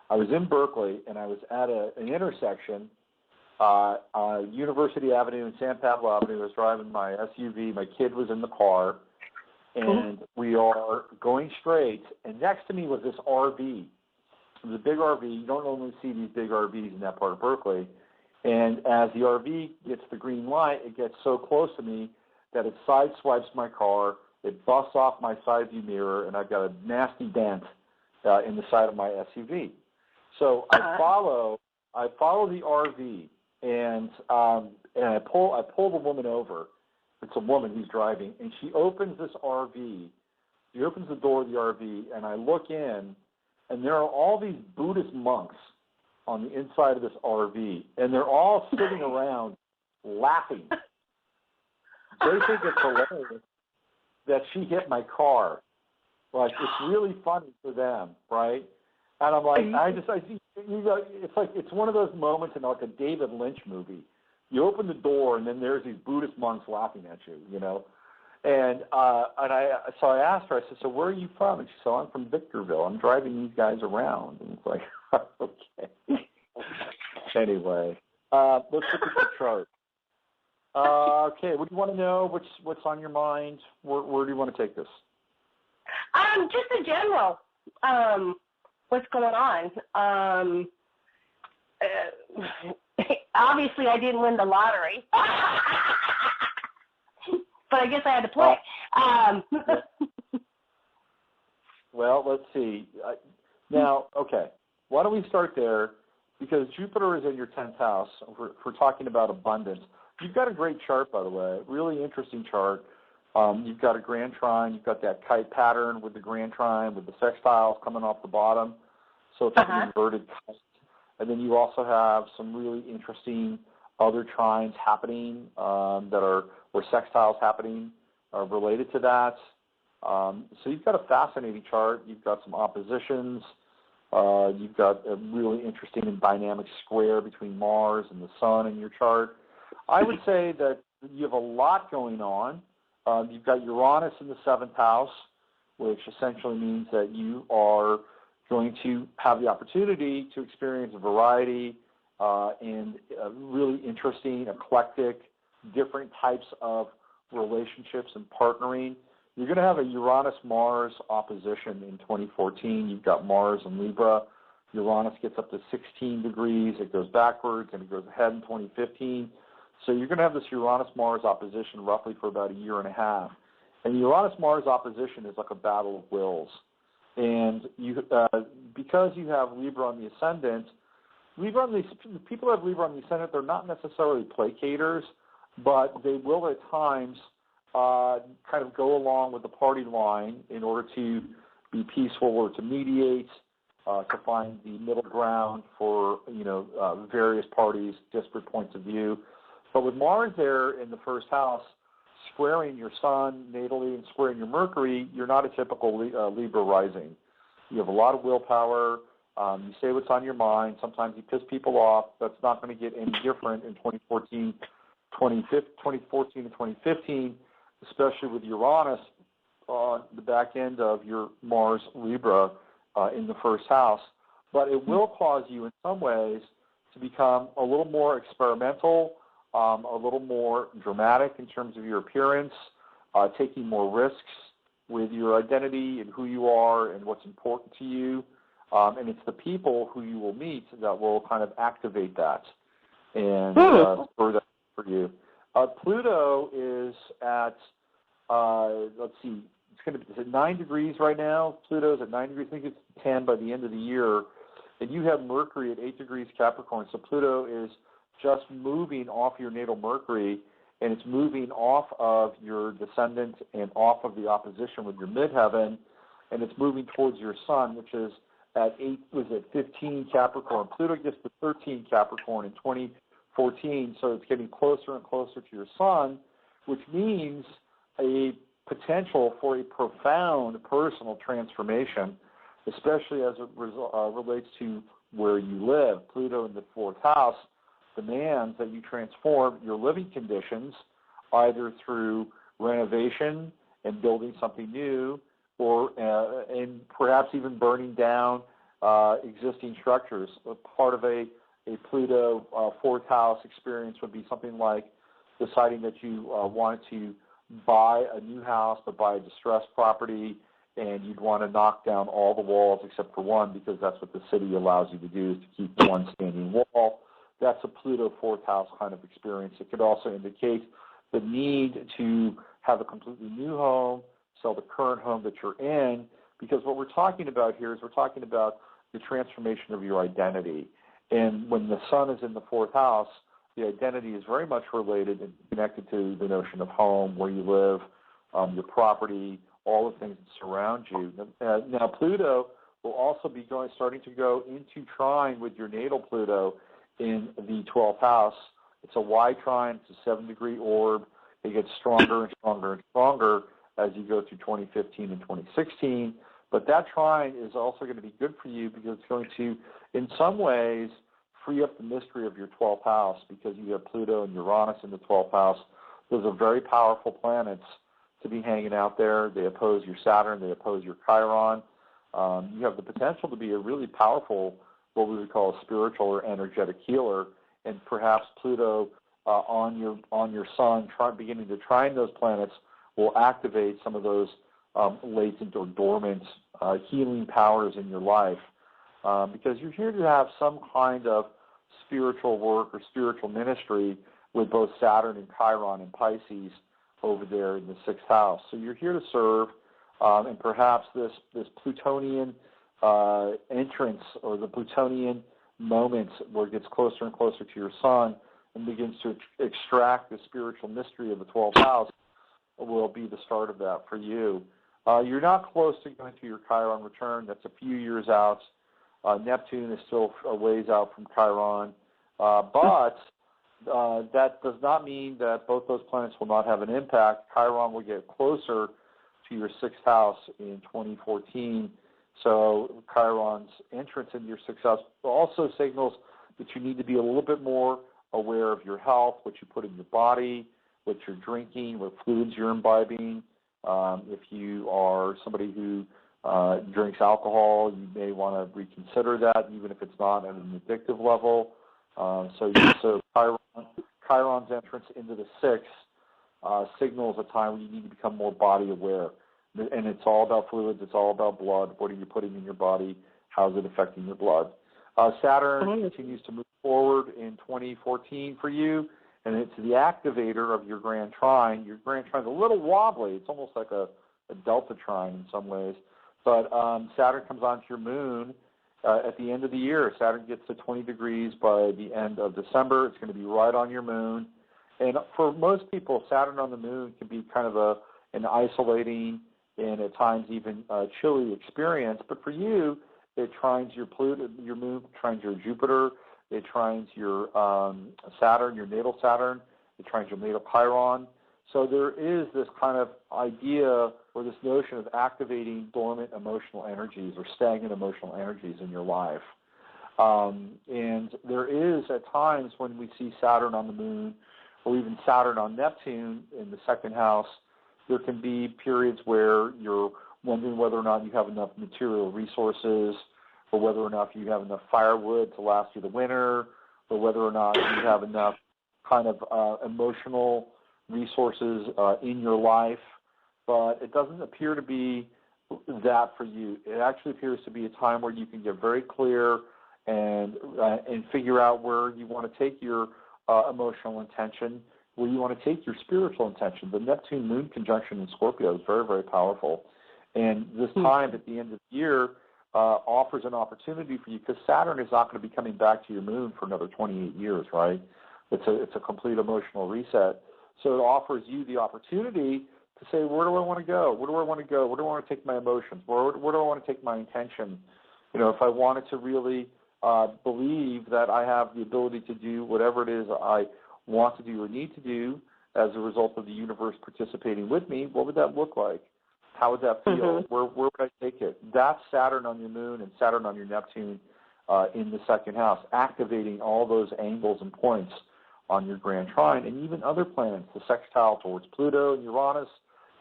[SPEAKER 2] I was in Berkeley, and I was at an intersection, University Avenue and San Pablo Avenue. I was driving my SUV. My kid was in the car, and we are going straight, and next to me was this RV. It was a big RV. You don't normally see these big RVs in that part of Berkeley. And as the RV gets the green light, it gets so close to me that it sideswipes my car, it busts off my side view mirror, and I've got a nasty dent in the side of my SUV. So I follow the RV, and I pull the woman over. It's a woman who's driving, and she opens this RV. She opens the door of the RV, and I look in, and there are all these Buddhist monks on the inside of this RV, and they're all sitting around laughing. They think it's hilarious that she hit my car. Like, it's really funny for them, right? And I'm like, it's like, it's one of those moments in like a David Lynch movie. You open the door, and then there's these Buddhist monks laughing at you, you know? So I asked her, I said, so where are you from? And she said, I'm from Victorville. I'm driving these guys around. And it's like, okay. Anyway, let's look at the chart. Okay, what do you want to know? What's on your mind? Where do you want to take this?
[SPEAKER 4] Just a general. What's going on? Obviously, I didn't win the lottery. But I guess I had to play.
[SPEAKER 2] Well, let's see. Now, okay, why don't we start there? Because Jupiter is in your 10th house. We're talking about abundance. You've got a great chart, by the way, really interesting chart. You've got a grand trine. You've got that kite pattern with the grand trine with the sextiles coming off the bottom. So it's like an inverted kite. And then you also have some really interesting other trines happening where sextiles happening related to that. So you've got a fascinating chart. You've got some oppositions. You've got a really interesting and dynamic square between Mars and the Sun in your chart. I would say that you have a lot going on. You've got Uranus in the 7th house, which essentially means that you are going to have the opportunity to experience a variety and really interesting, eclectic, different types of relationships and partnering. You're going to have a Uranus-Mars opposition in 2014. You've got Mars in Libra. Uranus gets up to 16 degrees. It goes backwards, and it goes ahead in 2015. So you're going to have this Uranus-Mars opposition roughly for about a year and a half. And the Uranus-Mars opposition is like a battle of wills. And because you have Libra on the ascendant, people who have Libra on the ascendant, they're not necessarily placators, but they will at times kind of go along with the party line in order to be peaceful or to mediate, to find the middle ground for various parties, disparate points of view. But with Mars there in the 1st house, squaring your Sun natally and squaring your Mercury, you're not a typical Libra rising. You have a lot of willpower. You say what's on your mind. Sometimes you piss people off. That's not going to get any different in 2014 and 2015, especially with Uranus on the back end of your Mars Libra in the 1st house. But it will cause you in some ways to become a little more experimental, a little more dramatic in terms of your appearance, taking more risks with your identity and who you are and what's important to you. And it's the people who you will meet that will kind of activate that and spur that for you. Pluto is at, let's see, it's at 9 degrees right now. Pluto's at 9 degrees. I think it's 10 by the end of the year. And you have Mercury at 8 degrees Capricorn. So Pluto is just moving off your natal Mercury, and it's moving off of your descendant and off of the opposition with your midheaven, and it's moving towards your Sun, which is at 15 Capricorn. Pluto gets to 13 Capricorn in 2014, so it's getting closer and closer to your sun, which means a potential for a profound personal transformation, especially as it relates to where you live. Pluto in the 4th house demands that you transform your living conditions either through renovation and building something new, or and perhaps even burning down existing structures. Part of a Pluto 4th house experience would be something like deciding that you wanted to buy a new house but buy a distressed property, and you'd want to knock down all the walls except for one because that's what the city allows you to do, is to keep one standing wall. That's a Pluto 4th house kind of experience. It could also indicate the need to have a completely new home, sell the current home that you're in, because what we're talking about here is we're talking about the transformation of your identity. And when the sun is in the 4th house, the identity is very much related and connected to the notion of home, where you live, your property, all the things that surround you. Now, Pluto will also be starting to go into trine with your natal Pluto in the 12th house. It's a Y trine. It's a 7-degree orb. It gets stronger and stronger and stronger as you go through 2015 and 2016. But that trine is also going to be good for you because it's going to, in some ways, free up the mystery of your 12th house, because you have Pluto and Uranus in the 12th house. Those are very powerful planets to be hanging out there. They oppose your Saturn. They oppose your Chiron. You have the potential to be a really powerful, what we would call a spiritual or energetic healer, and perhaps Pluto on your sun, beginning to trine those planets, will activate some of those latent or dormant healing powers in your life, because you're here to have some kind of spiritual work or spiritual ministry with both Saturn and Chiron and Pisces over there in the 6th house. So you're here to serve, and perhaps this Plutonian entrance, or the Plutonian moments where it gets closer and closer to your sun and begins to extract the spiritual mystery of the 12th house, will be the start of that for you. You're not close to going through your Chiron return. That's a few years out. Neptune is still a ways out from Chiron. But that does not mean that both those planets will not have an impact. Chiron will get closer to your 6th house in 2014. So Chiron's entrance into your 6th house also signals that you need to be a little bit more aware of your health, what you put in your body, what you're drinking, what fluids you're imbibing. If you are somebody who drinks alcohol, you may want to reconsider that, even if it's not at an addictive level. So Chiron's entrance into the 6th signals a time when you need to become more body aware. And it's all about fluids. It's all about blood. What are you putting in your body? How is it affecting your blood? Saturn continues to move forward in 2014 for you, and it's the activator of your Grand Trine. Your Grand Trine's a little wobbly. It's almost like a delta trine in some ways. But Saturn comes onto your moon at the end of the year. Saturn gets to 20 degrees by the end of December. It's going to be right on your moon. And for most people, Saturn on the moon can be kind of an isolating and at times even chilly experience. But for you, it trines your Pluto, your moon trines your Jupiter. It trines your Saturn, your natal Saturn. It trines your natal Chiron. So there is this kind of idea or this notion of activating dormant emotional energies or stagnant emotional energies in your life. And there is at times when we see Saturn on the moon or even Saturn on Neptune in the 2nd house, there can be periods where you're wondering whether or not you have enough material resources, or whether or not you have enough firewood to last through the winter, or whether or not you have enough kind of emotional resources in your life. But it doesn't appear to be that for you. It actually appears to be a time where you can get very clear and figure out where you want to take your emotional intention, where you want to take your spiritual intention. The Neptune moon conjunction in Scorpio is very, very powerful. And this time at the end of the year offers an opportunity for you, because Saturn is not going to be coming back to your moon for another 28 years, right? It's a complete emotional reset. So it offers you the opportunity to say, where do I want to go? Where do I want to go? Where do I want to take my emotions? Where do I want to take my intention? if I wanted to really believe that I have the ability to do whatever it is I want to do or need to do as a result of the universe participating with me, what would that look like? How would that feel?
[SPEAKER 3] Mm-hmm.
[SPEAKER 2] Where would I take it? That's Saturn on your moon and Saturn on your Neptune in the second house, activating all those angles and points on your grand trine, and even other planets, the sextile towards Pluto and Uranus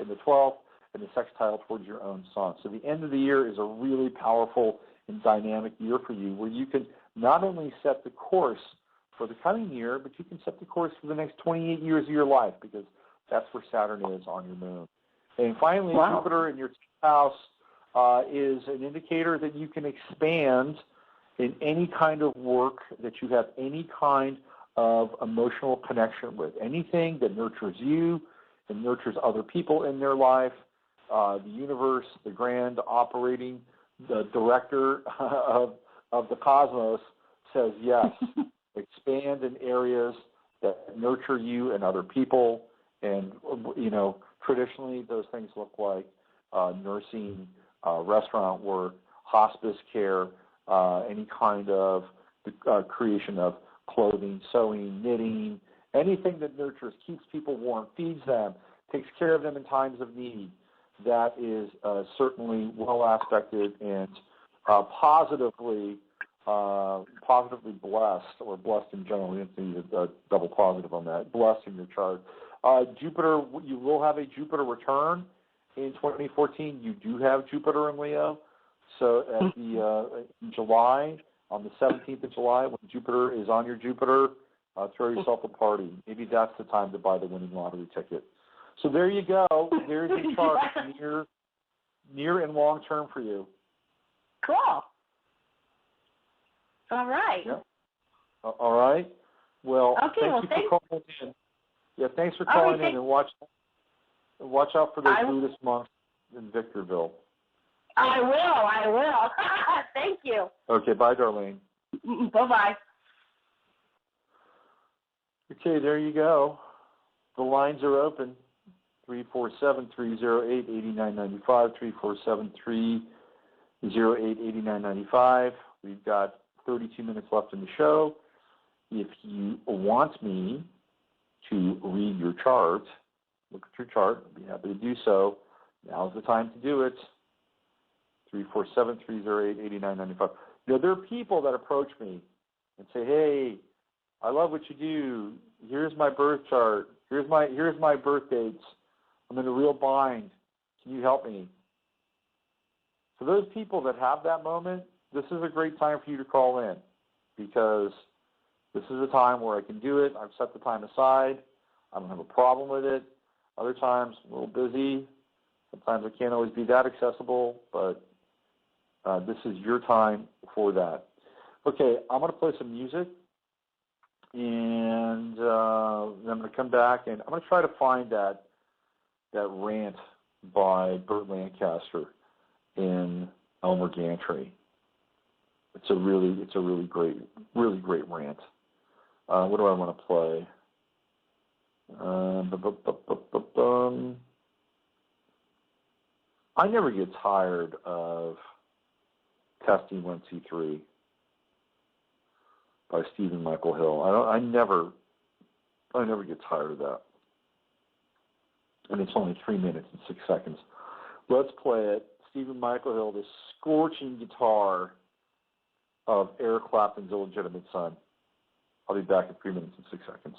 [SPEAKER 2] in the 12th, and the sextile towards your own sun. So the end of the year is a really powerful and dynamic year for you, where you can not only set the course for the coming year, but you can set the course for the next 28 years of your life, because that's where Saturn is on your moon. And finally,
[SPEAKER 3] Wow.
[SPEAKER 2] Jupiter in your 10th house is an indicator that you can expand in any kind of work that you have any kind of emotional connection with. Anything that nurtures you and nurtures other people in their life, the universe, the grand operating, the director of the cosmos says yes. Expand in areas that nurture you and other people. And, traditionally those things look like nursing, restaurant work, hospice care, any kind of creation of clothing, sewing, knitting, anything that nurtures, keeps people warm, feeds them, takes care of them in times of need. That is certainly well aspected and positively blessed, or blessed in general. We have to use a double positive on that. Blessed in your chart. Jupiter, you will have a Jupiter return in 2014. You do have Jupiter in Leo. So at in July, on the 17th of July, when Jupiter is on your Jupiter, throw yourself a party. Maybe that's the time to buy the winning lottery ticket. So there you go. There's your chart, near and long term for you.
[SPEAKER 4] Cool. All right.
[SPEAKER 2] Yeah. All right. Well,
[SPEAKER 4] Okay,
[SPEAKER 2] thank you for calling in. Yeah, thanks for calling in, and watch out for those Buddhist monks in Victorville.
[SPEAKER 4] I will. Thank you.
[SPEAKER 2] Okay, bye, Darlene.
[SPEAKER 4] Bye-bye.
[SPEAKER 2] Okay, there you go. The lines are open. 347-308-8995, 347-308-8995. We've got 32 minutes left in the show. If you want me to read your chart, look at your chart, I'd be happy to do so. Now's the time to do it. 347-308-8995. There are people that approach me and say, hey, I love what you do. Here's my birth chart. Here's my birth dates. I'm in a real bind. Can you help me? For those people that have that moment, this is a great time for you to call in, because this is a time where I can do it. I've set the time aside. I don't have a problem with it. Other times, I'm a little busy. Sometimes I can't always be that accessible, but this is your time for that. Okay, I'm going to play some music, and then I'm going to come back, and I'm going to try to find that rant by Burt Lancaster in Elmer Gantry. It's a really great rant. What do I want to play? I never get tired of Testing 1, 2, 3 by Stephen Michael Hill. I never get tired of that. And it's only 3 minutes and 6 seconds. Let's play it. Stephen Michael Hill, the scorching guitar of Eric Clapton's illegitimate son. I'll be back in 3 minutes and 6 seconds.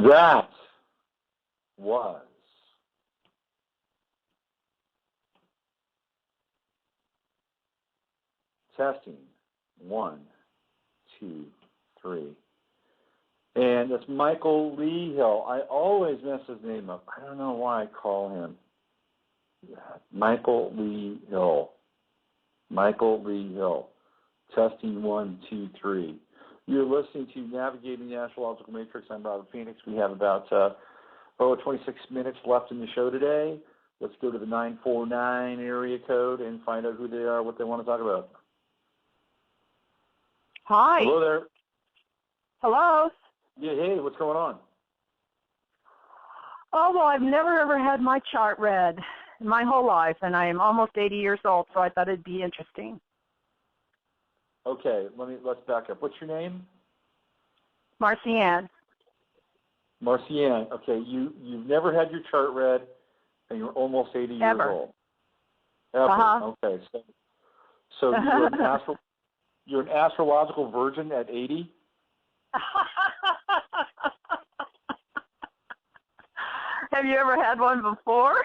[SPEAKER 2] That was testing. 1, 2, 3. And it's Michael Lee Hill. I always mess his name up. I don't know why I call him Michael Lee Hill. Michael Lee Hill. Testing 1, 2, 3. You're listening to Navigating the Astrological Matrix. I'm Robert Phoenix. We have about 26 minutes left in the show today. Let's go to the 949 area code and find out who they are, what they want to talk about.
[SPEAKER 5] Hi.
[SPEAKER 2] Hello there.
[SPEAKER 5] Hello.
[SPEAKER 2] Yeah, hey, what's going on?
[SPEAKER 5] Oh, well, I've never ever had my chart read in my whole life, and I am almost 80 years old, so I thought it'd be interesting.
[SPEAKER 2] Okay, let's back up. What's your name?
[SPEAKER 5] Marcianne.
[SPEAKER 2] Marcianne. Okay, you've never had your chart read, and you're almost 80 years old. Ever.
[SPEAKER 5] Uh-huh.
[SPEAKER 2] Okay, so you're an astrological virgin at 80.
[SPEAKER 5] Have you ever had one before?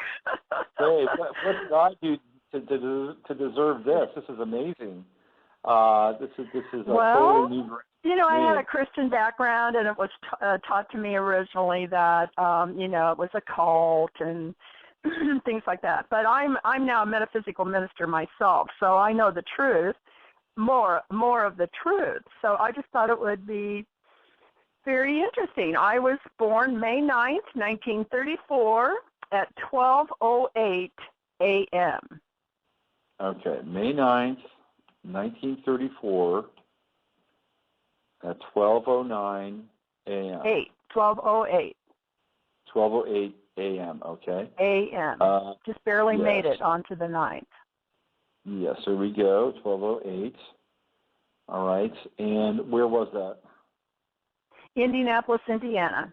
[SPEAKER 2] Hey, what did I do to deserve this? This is amazing. This is
[SPEAKER 5] well,
[SPEAKER 2] totally new.
[SPEAKER 5] You know, I had a Christian background, and it was taught to me originally that you know, it was a cult and things like that. But I'm now a metaphysical minister myself, so I know the truth, more of the truth. So I just thought it would be very interesting. I was born May 9th, 1934 at 12:08 a.m.
[SPEAKER 2] Okay, May 9th, 1934 at 12:09 a.m.
[SPEAKER 5] 12:08.
[SPEAKER 2] 12:08 a.m., okay.
[SPEAKER 5] A.m. Just barely made it onto the 9th.
[SPEAKER 2] Yes, here we go, 12:08. All right, and where was that?
[SPEAKER 5] Indianapolis, Indiana.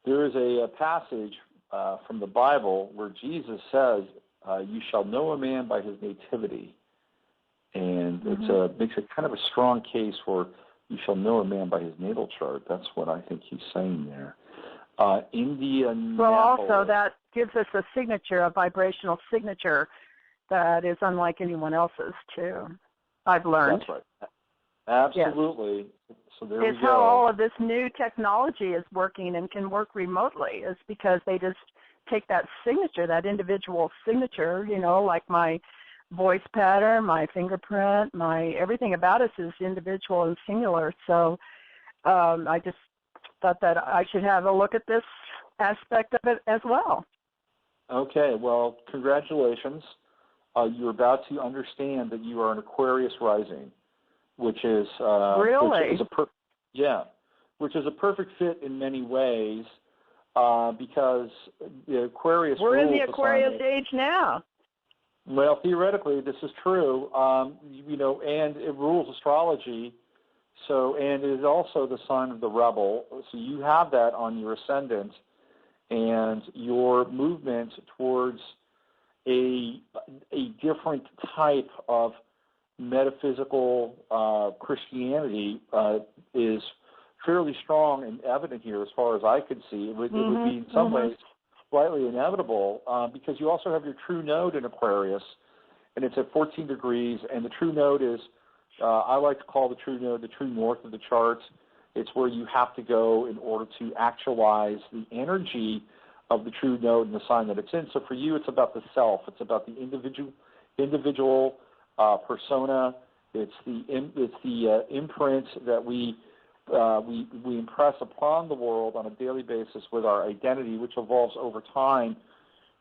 [SPEAKER 2] There is a passage from the Bible where Jesus says, you shall know a man by his nativity. And it makes a kind of a strong case for you shall know a man by his natal chart. That's what I think he's saying there. Indianapolis.
[SPEAKER 5] Well, also that gives us a signature, a vibrational signature that is unlike anyone else's, too. I've learned.
[SPEAKER 2] That's right. Absolutely. Yes. So there we go.
[SPEAKER 5] It's how all of this new technology is working and can work remotely. Is because they just take that signature, that individual signature, you know, like my voice pattern, my fingerprint, my everything about us is individual and singular. So I just thought that I should have a look at this aspect of it as well.
[SPEAKER 2] Okay. Well, congratulations. You're about to understand that you are an Aquarius rising, which is
[SPEAKER 5] really?
[SPEAKER 2] which is a perfect fit in many ways because the Aquarius.
[SPEAKER 5] We're in the Aquarius age now.
[SPEAKER 2] Well, theoretically, this is true. You know, and it rules astrology. So, and it is also the sign of the rebel. So you have that on your ascendant, and your movement towards a different type of metaphysical Christianity is fairly strong and evident here as far as I could see. It would be in some ways slightly inevitable because you also have your true node in Aquarius, and it's at 14 degrees, and the true node is, I like to call the true node the true north of the charts. It's where you have to go in order to actualize the energy of the true node and the sign that it's in. So for you, it's about the self. It's about the individual persona. It's the imprint that we impress upon the world on a daily basis with our identity, which evolves over time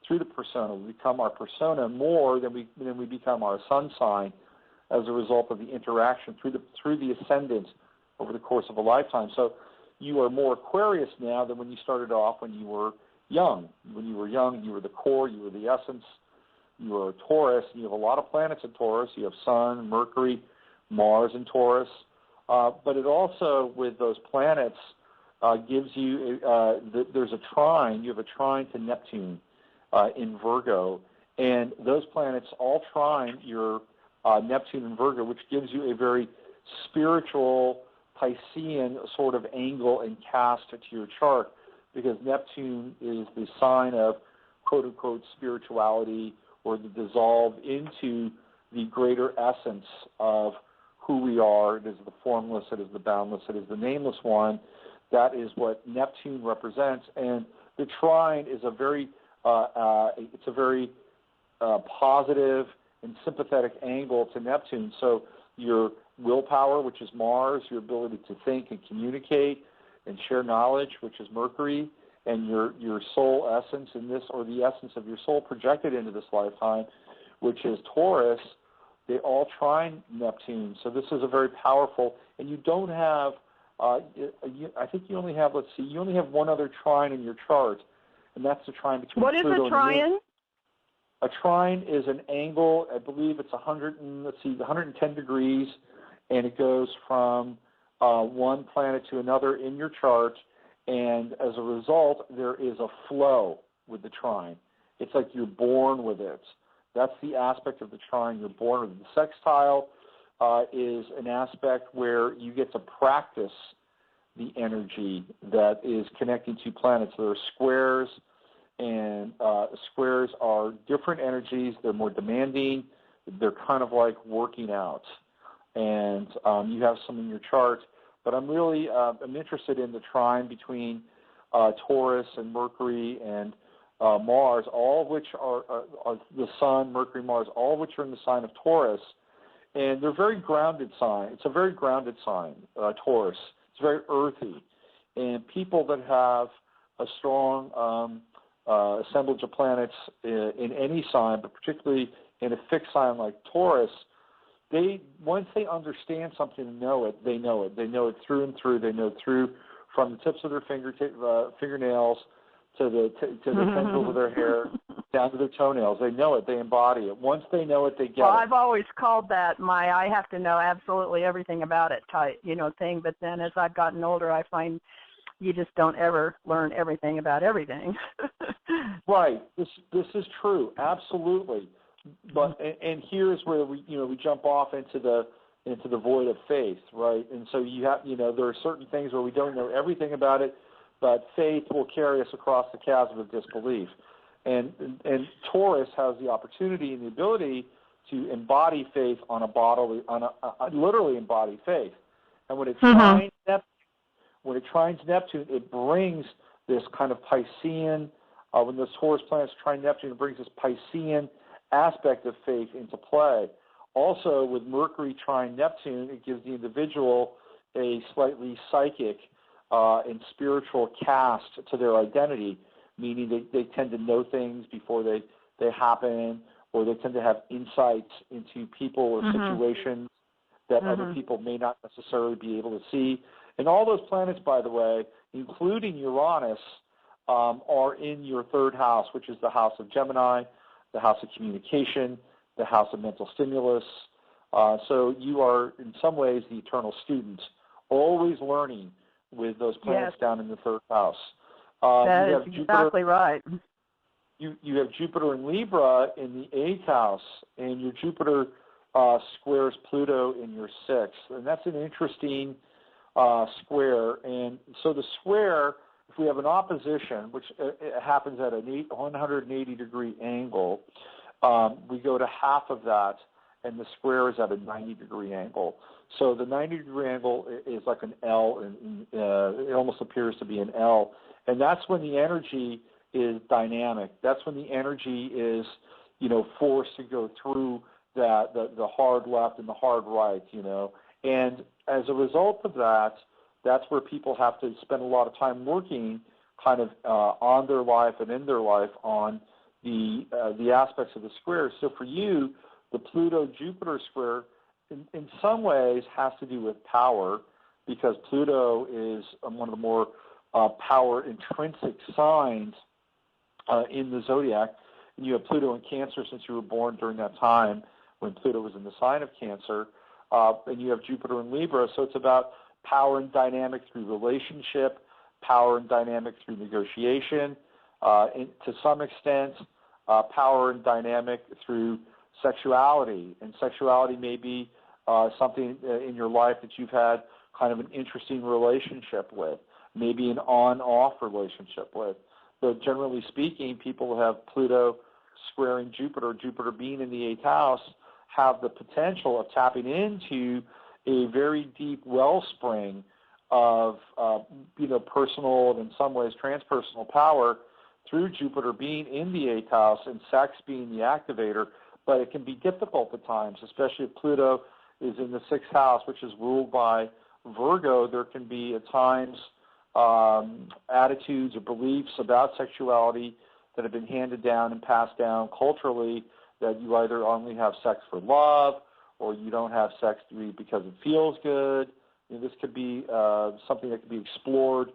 [SPEAKER 2] through the persona. We become our persona more than we become our sun sign as a result of the interaction through the ascendant over the course of a lifetime. So you are more Aquarius now than when you started off when you were young. When you were young, you were the core, you were the essence. You are a Taurus, and you have a lot of planets in Taurus. You have Sun, Mercury, Mars in Taurus. But it also, with those planets, gives you, there's a trine. You have a trine to Neptune in Virgo. And those planets all trine your Neptune in Virgo, which gives you a very spiritual Piscean sort of angle and cast to your chart, because Neptune is the sign of quote-unquote spirituality, or the dissolve into the greater essence of who we are. It is the formless, it is the boundless, it is the nameless one. That is what Neptune represents. And the trine is a very, positive and sympathetic angle to Neptune. So your willpower, which is Mars, your ability to think and communicate and share knowledge, which is Mercury, and your soul essence in this, or the essence of your soul projected into this lifetime, which is Taurus, they all trine Neptune. So this is a very powerful, and you don't have, I think you only have, you only have one other trine in your chart, and that's the trine between
[SPEAKER 5] What is
[SPEAKER 2] Pluto
[SPEAKER 5] a trine?
[SPEAKER 2] A trine is an angle, I believe it's 110 degrees, and it goes from one planet to another in your chart, and as a result, there is a flow with the trine. It's like you're born with it. That's the aspect of the trine you're born with. The sextile is an aspect where you get to practice the energy that is connecting two planets. There are squares, and squares are different energies. They're more demanding. They're kind of like working out. And you have some in your chart. But I'm really I'm interested in the trine between Taurus and Mercury and Mars, all of which are the Sun, Mercury, Mars, all of which are in the sign of Taurus. And they're very grounded sign. It's a very grounded sign, Taurus. It's very earthy. And people that have a strong assemblage of planets in any sign, but particularly in a fixed sign like Taurus, once they understand something and know it, they know it. They know it through and through. They know it through from the tips of their fingernails to the tendrils of their hair down to their toenails. They know it. They embody it. Once they know it, they get it.
[SPEAKER 5] Well, I've always called that my I have to know absolutely everything about it type, thing. But then as I've gotten older, I find you just don't ever learn everything about everything.
[SPEAKER 2] Right. This is true. Absolutely. But and here's where we jump off into the void of faith, right? And so you have there are certain things where we don't know everything about it, but faith will carry us across the chasm of disbelief. And Taurus has the opportunity and the ability to embody faith literally embody faith. And when it trines Neptune, it brings this kind of Piscean. When those Taurus planets trine Neptune, it brings this Piscean aspect of faith into play. Also, with Mercury trine Neptune, it gives the individual a slightly psychic and spiritual cast to their identity, meaning they tend to know things before they happen, or they tend to have insights into people or situations that other people may not necessarily be able to see. And all those planets, by the way, including Uranus, are in your third house, which is the house of Gemini, the house of communication, the house of mental stimulus. So you are, in some ways, the eternal student, always learning with those planets down in the third house.
[SPEAKER 5] That is exactly right.
[SPEAKER 2] You have Jupiter in Libra in the 8th house, and your Jupiter squares Pluto in your 6th. And that's an interesting square. And so the square, if we have an opposition, which happens at a 180-degree angle, we go to half of that, and the square is at a 90-degree angle. So the 90-degree angle is like an L, and it almost appears to be an L. And that's when the energy is dynamic. That's when the energy is, forced to go through the hard left and the hard right, And as a result of that, that's where people have to spend a lot of time working kind of on their life and in their life on the aspects of the square. So for you, the Pluto-Jupiter square in some ways has to do with power, because Pluto is one of the more power intrinsic signs in the zodiac. And you have Pluto in Cancer since you were born during that time when Pluto was in the sign of Cancer. And you have Jupiter in Libra, so it's about power and dynamic through relationship, power and dynamic through negotiation, to some extent, power and dynamic through sexuality. And sexuality may be something in your life that you've had kind of an interesting relationship with, maybe an on-off relationship with. But generally speaking, people who have Pluto squaring Jupiter, Jupiter being in the 8th house, have the potential of tapping into a very deep wellspring of, personal and in some ways transpersonal power through Jupiter being in the 8th house and sex being the activator. But it can be difficult at times, especially if Pluto is in the 6th house, which is ruled by Virgo. There can be at times attitudes or beliefs about sexuality that have been handed down and passed down culturally, that you either only have sex for love or you don't have sex because it feels good. This could be something that could be explored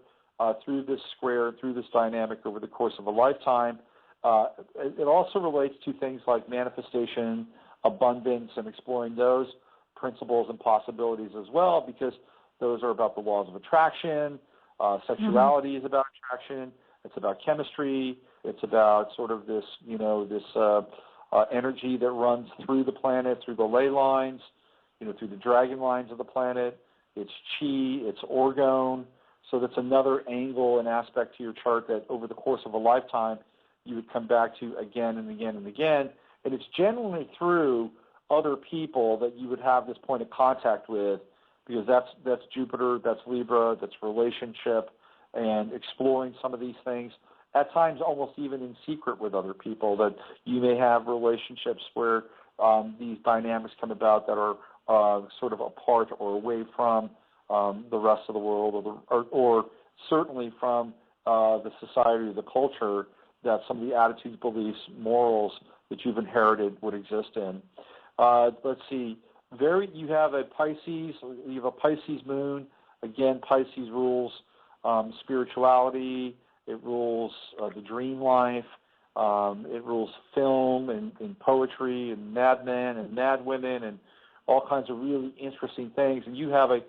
[SPEAKER 2] through this square, through this dynamic over the course of a lifetime. It also relates to things like manifestation, abundance, and exploring those principles and possibilities as well, because those are about the laws of attraction. Sexuality is about attraction. It's about chemistry. It's about sort of this, energy that runs through the planet, through the ley lines, through the dragon lines of the planet. It's chi, it's orgone. So that's another angle and aspect to your chart that over the course of a lifetime you would come back to again and again and again. And it's generally through other people that you would have this point of contact with, because that's Jupiter, that's Libra, that's relationship, and exploring some of these things, at times almost even in secret with other people, that you may have relationships where these dynamics come about that are sort of apart or away from the rest of the world, or certainly from the society or the culture that some of the attitudes, beliefs, morals that you've inherited would exist in. Let's see. You have a Pisces moon. Again, Pisces rules spirituality. It rules the dream life. It rules film and poetry and madmen and madwomen and all kinds of really interesting things. And you have a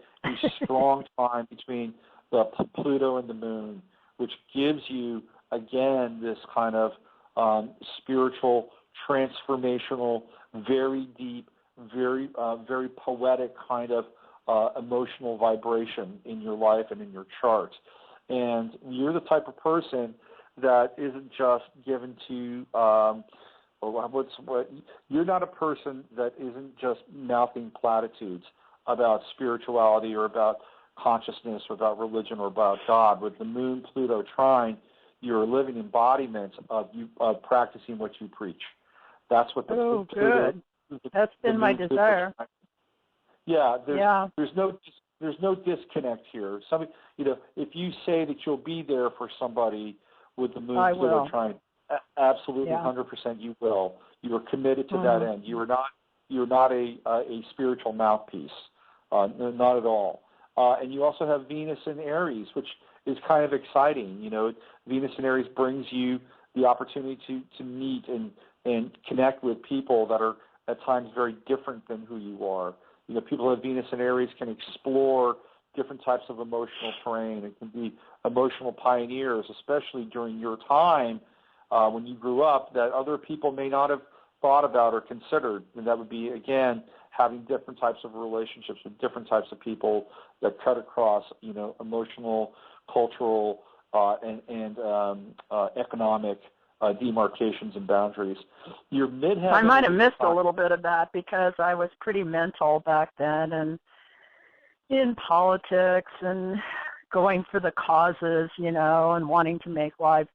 [SPEAKER 2] strong time between the Pluto and the moon, which gives you, again, this kind of spiritual, transformational, very deep, very poetic kind of emotional vibration in your life and in your chart. And you're the type of person that isn't just given to you're not a person that isn't just mouthing platitudes about spirituality or about consciousness or about religion or about God. With the Moon Pluto trine, you're a living embodiment of practicing what you preach. That's what the Pluto.
[SPEAKER 5] Good. That's been my desire.
[SPEAKER 2] Yeah, there's no disconnect here. If you say that you'll be there for somebody with the Moon Pluto trine, absolutely, 100% you will. You are committed to that end. You're not a spiritual mouthpiece, not at all. And you also have Venus in Aries, which is kind of exciting. Venus in Aries brings you the opportunity to meet and connect with people that are at times very different than who you are. People who have Venus in Aries can explore different types of emotional terrain. It can be emotional pioneers, especially during your time when you grew up, that other people may not have thought about or considered. And that would be, again, having different types of relationships with different types of people that cut across, emotional, cultural, and economic demarcations and boundaries. Your midheaven.
[SPEAKER 5] I might have missed a little bit of that because I was pretty mental back then and in politics and going for the causes, and wanting to make life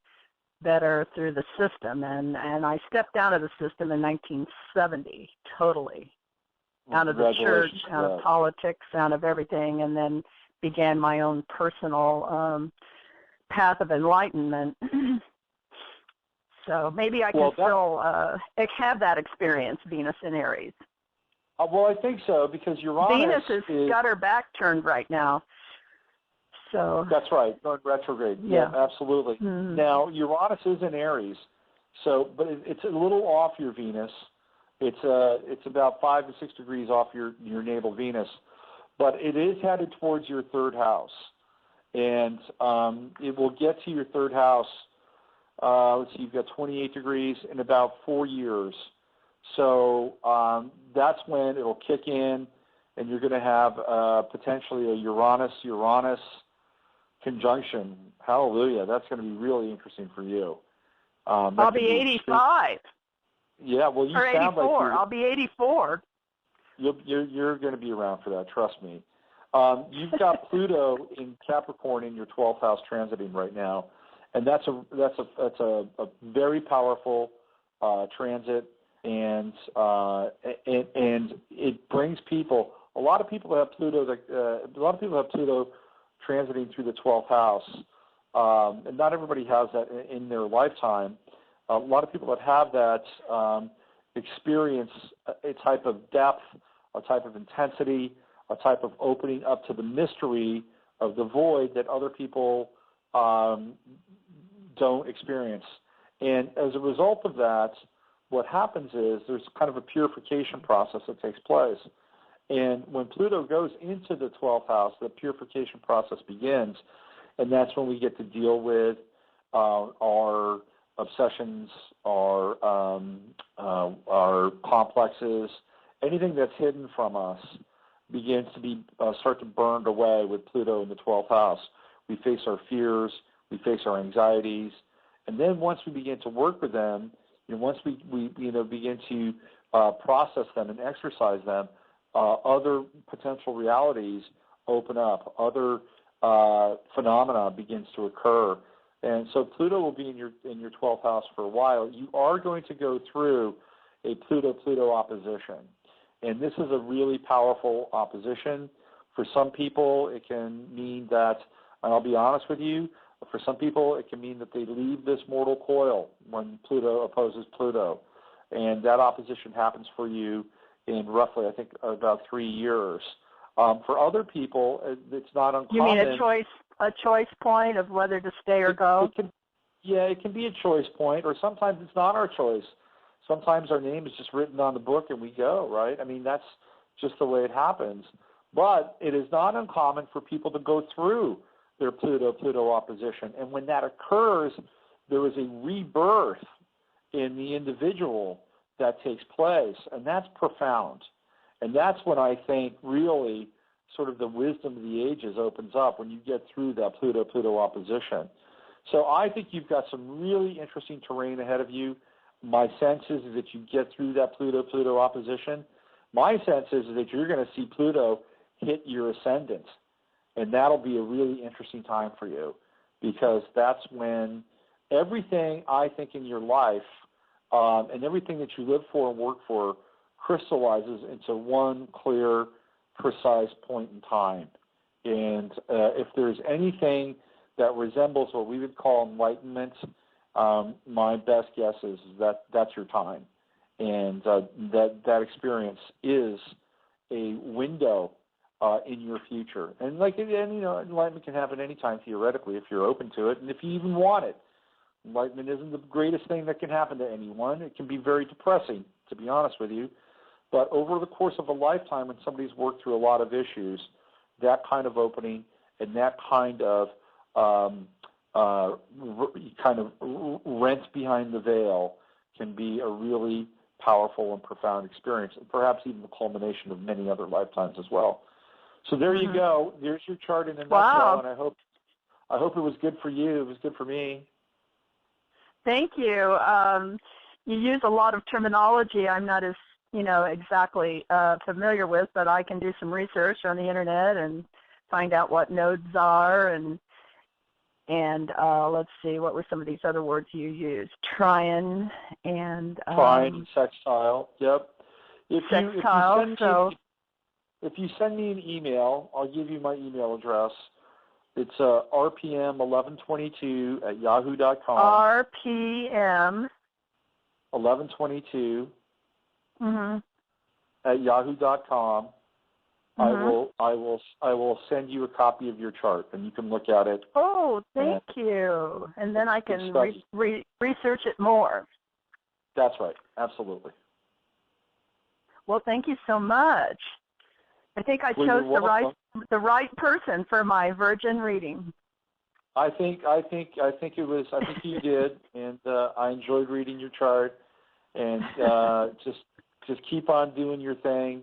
[SPEAKER 5] better through the system. And I stepped out of the system in 1970, totally. Out of the church, out of politics, out of everything, and then began my own personal path of enlightenment. So maybe I can still have that experience, Venus in Aries.
[SPEAKER 2] Well, I think so, because Uranus
[SPEAKER 5] has got her back turned right now. So
[SPEAKER 2] that's right, going retrograde. Yeah, absolutely. Mm-hmm. Now, Uranus is in Aries, but it's a little off your Venus. It's about 5 to 6 degrees off your natal Venus, but it is headed towards your third house, and it will get to your third house. Let's see, you've got 28 degrees in about 4 years. So that's when it'll kick in, and you're going to have potentially a Uranus conjunction. Hallelujah. That's going to be really interesting for you.
[SPEAKER 5] I'll be 85.
[SPEAKER 2] Yeah, well, you
[SPEAKER 5] or
[SPEAKER 2] sound
[SPEAKER 5] 84.
[SPEAKER 2] like
[SPEAKER 5] I'll be 84.
[SPEAKER 2] You're going to be around for that, trust me. You've got Pluto in Capricorn in your 12th house transiting right now, and that's a very powerful transit, and it brings people. A lot of people have Pluto. Transiting through the 12th house, and not everybody has that in their lifetime. A lot of people that have that experience a type of depth, a type of intensity, a type of opening up to the mystery of the void that other people don't experience. And as a result of that, what happens is there's kind of a purification process that takes place. And when Pluto goes into the 12th house, the purification process begins, and that's when we get to deal with our obsessions, our complexes, anything that's hidden from us begins to be start to burn away with Pluto in the 12th house. We face our fears, we face our anxieties, and then once we begin to work with them, once we begin to process them and exercise them, other potential realities open up, other phenomena begins to occur. And so Pluto will be in your 12th house for a while. You are going to go through a Pluto-Pluto opposition. And this is a really powerful opposition. For some people, it can mean that, and I'll be honest with you, for some people, it can mean that they leave this mortal coil when Pluto opposes Pluto. And that opposition happens for you in roughly, I think, about 3 years. For other people, it's not uncommon.
[SPEAKER 5] You mean a choice point of whether to stay or go?
[SPEAKER 2] It can be a choice point, or sometimes it's not our choice. Sometimes our name is just written on the book and we go, right? I mean, that's just the way it happens. But it is not uncommon for people to go through their Pluto-Pluto opposition. And when that occurs, there is a rebirth in the individual that takes place, and that's profound. And that's when I think really sort of the wisdom of the ages opens up, when you get through that Pluto-Pluto opposition. So I think you've got some really interesting terrain ahead of you. My sense is that you get through that Pluto-Pluto opposition. My sense is that you're going to see Pluto hit your ascendant, and that'll be a really interesting time for you, because that's when everything, I think, in your life and everything that you live for and work for crystallizes into one clear, precise point in time. And if there's anything that resembles what we would call enlightenment, my best guess is that that's your time. And that experience is a window in your future. And enlightenment can happen anytime theoretically if you're open to it and if you even want it. Enlightenment isn't the greatest thing that can happen to anyone. It can be very depressing, to be honest with you. But over the course of a lifetime, when somebody's worked through a lot of issues, that kind of opening and that kind of rent behind the veil can be a really powerful and profound experience, and perhaps even the culmination of many other lifetimes as well. So there you go. There's your chart in a nutshell, and I hope it was good for you. It was good for me.
[SPEAKER 5] Thank you. You use a lot of terminology I'm not as exactly familiar with, but I can do some research on the internet and find out what nodes are, and let's see, what were some of these other words you used? Trine and
[SPEAKER 2] sextile. Yep. If you send me an email, I'll give you my email address. It's rpm1122@yahoo.com.
[SPEAKER 5] RPM
[SPEAKER 2] 1122 at yahoo.com. I will send you a copy of your chart, and you can look at it.
[SPEAKER 5] Oh, thank you. And then I can research it more.
[SPEAKER 2] That's right. Absolutely.
[SPEAKER 5] Well, thank you so much. I think I chose the right person for my Virgin reading.
[SPEAKER 2] I think you did, and I enjoyed reading your chart, and just keep on doing your thing.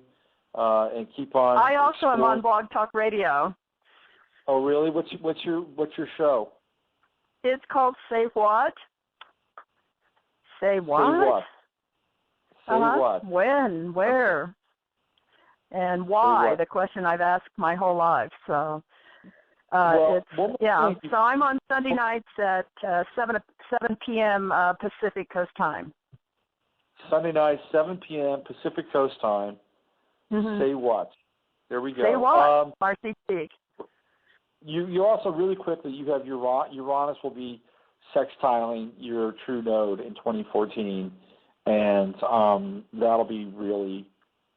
[SPEAKER 2] and keep on.
[SPEAKER 5] I also am on Blog Talk Radio.
[SPEAKER 2] Oh, really? What's your show?
[SPEAKER 5] It's called Say What? Say what?
[SPEAKER 2] Say what? Say what?
[SPEAKER 5] When? Where? And why? The question I've asked my whole life. So, So I'm on Sunday nights at 7 p.m. Pacific Coast time.
[SPEAKER 2] Sunday night, 7 p.m. Pacific Coast time.
[SPEAKER 5] Mm-hmm.
[SPEAKER 2] Say what? There we go.
[SPEAKER 5] Say what? Marcy Peak.
[SPEAKER 2] You also, really quickly, you have Uranus will be sextiling your true node in 2014, and that'll be really,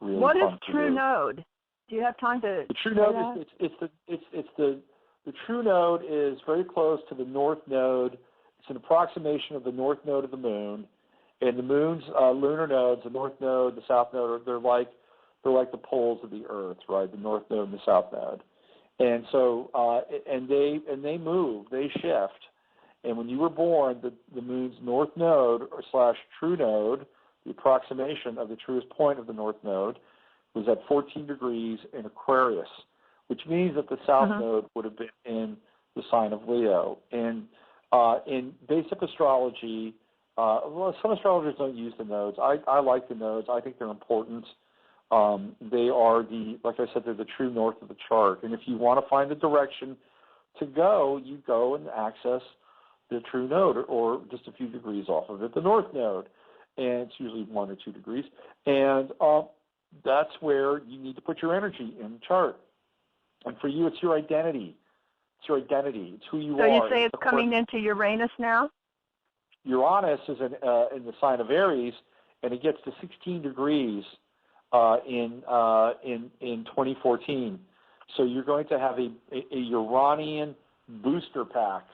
[SPEAKER 2] really
[SPEAKER 5] what
[SPEAKER 2] fun.
[SPEAKER 5] What is true node? Do you have time to?
[SPEAKER 2] The true node is the true node is very close to the north node. It's an approximation of the north node of the moon, and the moon's lunar nodes, the north node, the south node, they're like the poles of the Earth, right? The north node and the south node. And so, and they move, they shift. And when you were born, the moon's north node or / true node, the approximation of the truest point of the north node, was at 14 degrees in Aquarius, which means that the south node would have been in the sign of Leo. And in basic astrology, some astrologers don't use the nodes. I like the nodes. I think they're important. They are like I said, they're the true north of the chart. And if you want to find the direction to go, you go and access the true node, or just a few degrees off of it, the north node. And it's usually 1 or 2 degrees. And that's where you need to put your energy in the chart. And for you, it's your identity. It's your identity. It's who you are.
[SPEAKER 5] So you say it's coming into Uranus now?
[SPEAKER 2] Uranus is in the sign of Aries, and it gets to 16 degrees in 2014. So you're going to have a Uranian booster pack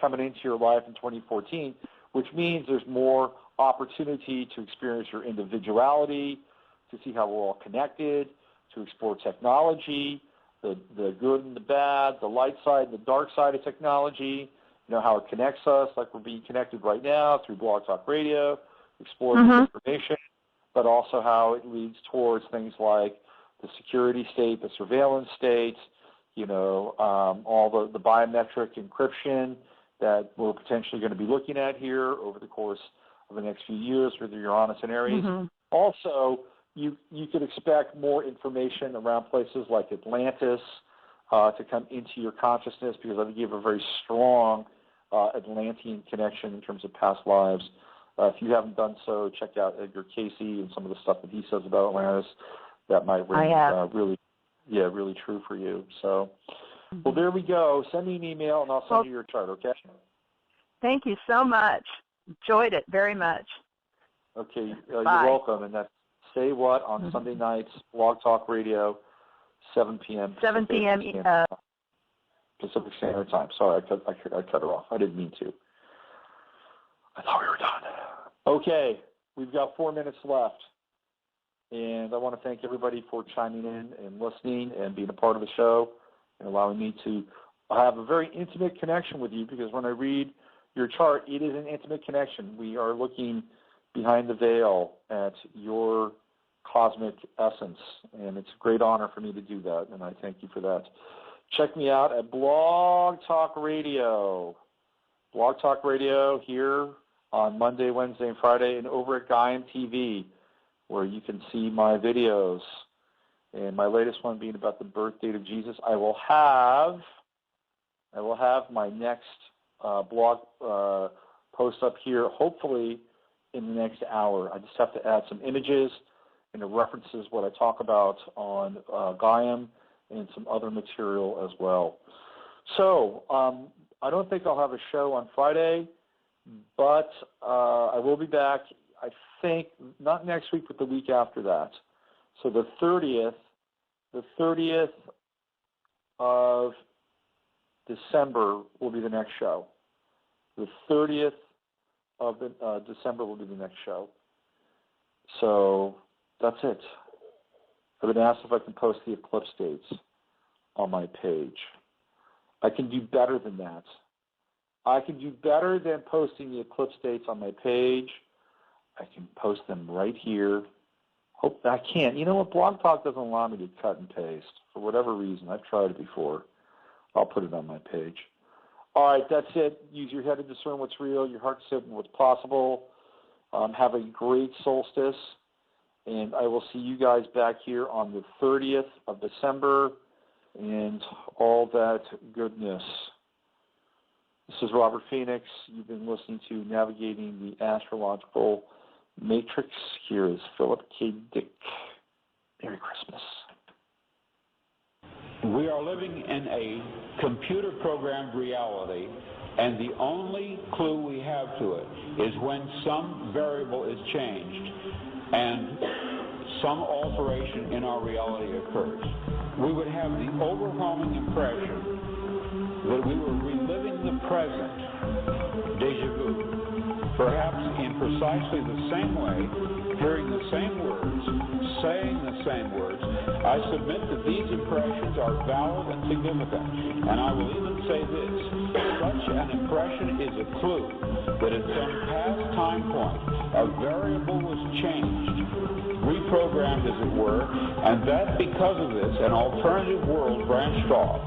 [SPEAKER 2] coming into your life in 2014, which means there's more opportunity to experience your individuality, to see how we're all connected, to explore technology, the good and the bad, the light side and the dark side of technology, how it connects us, like we're being connected right now through Blog Talk Radio, explore this information, but also how it leads towards things like the security state, the surveillance state, all the biometric encryption that we're potentially going to be looking at here over the course of the next few years with Uranus and Aries. Also, you could expect more information around places like Atlantis to come into your consciousness, because I think you have a very strong Atlantean connection in terms of past lives. If you haven't done so, check out Edgar Cayce and some of the stuff that he says about Atlantis. That might ring really true for you. So, well, there we go. Send me an email and I'll send you your chart, okay?
[SPEAKER 5] Thank you so much. Enjoyed it very much.
[SPEAKER 2] Okay, you're welcome. And that's Say What on Sunday nights, Blog Talk Radio, 7 p.m.
[SPEAKER 5] 7 p.m.
[SPEAKER 2] Pacific Standard Time. Sorry, I cut her off. I didn't mean to. I thought we were done. Okay, we've got 4 minutes left. And I want to thank everybody for chiming in and listening and being a part of the show and allowing me to have a very intimate connection with you, because when I read your chart, it is an intimate connection. We are looking behind the veil at your cosmic essence, and it's a great honor for me to do that, and I thank you for that. Check me out at Blog Talk Radio. Blog Talk Radio here on Monday, Wednesday, and Friday, and over at Gaiam TV, where you can see my videos. And my latest one being about the birth date of Jesus. I will have my next blog post up here, hopefully in the next hour. I just have to add some images and it references what I talk about on Gaiam and some other material as well. So I don't think I'll have a show on Friday, but I will be back, I think, not next week, but the week after that. So the 30th of December will be the next show. The 30th of December will be the next show. So that's it. I've been asked if I can post the eclipse dates on my page. I can do better than that. I can do better than posting the eclipse dates on my page. I can post them right here Hope I can't. You know what? Blog Talk doesn't allow me to cut and paste for whatever reason. I've tried it before. I'll put it on my page. All right, that's it. Use your head to discern what's real, your heart to discern what's possible. Have a great solstice, and I will see you guys back here on the 30th of December and all that goodness. This is Robert Phoenix. You've been listening to Navigating the Astrological Matrix. Here is Philip K. Dick. Merry Christmas.
[SPEAKER 1] We are living in a computer-programmed reality, and the only clue we have to it is when some variable is changed and some alteration in our reality occurs. We would have the overwhelming impression that we were reliving the present, déjà vu, perhaps in precisely the same way, hearing the same words, saying the same words. I submit that these impressions are valid and significant, and I will even say this: such an impression is a clue that at some past time point a variable was changed, reprogrammed as it were, and that because of this an alternative world branched off.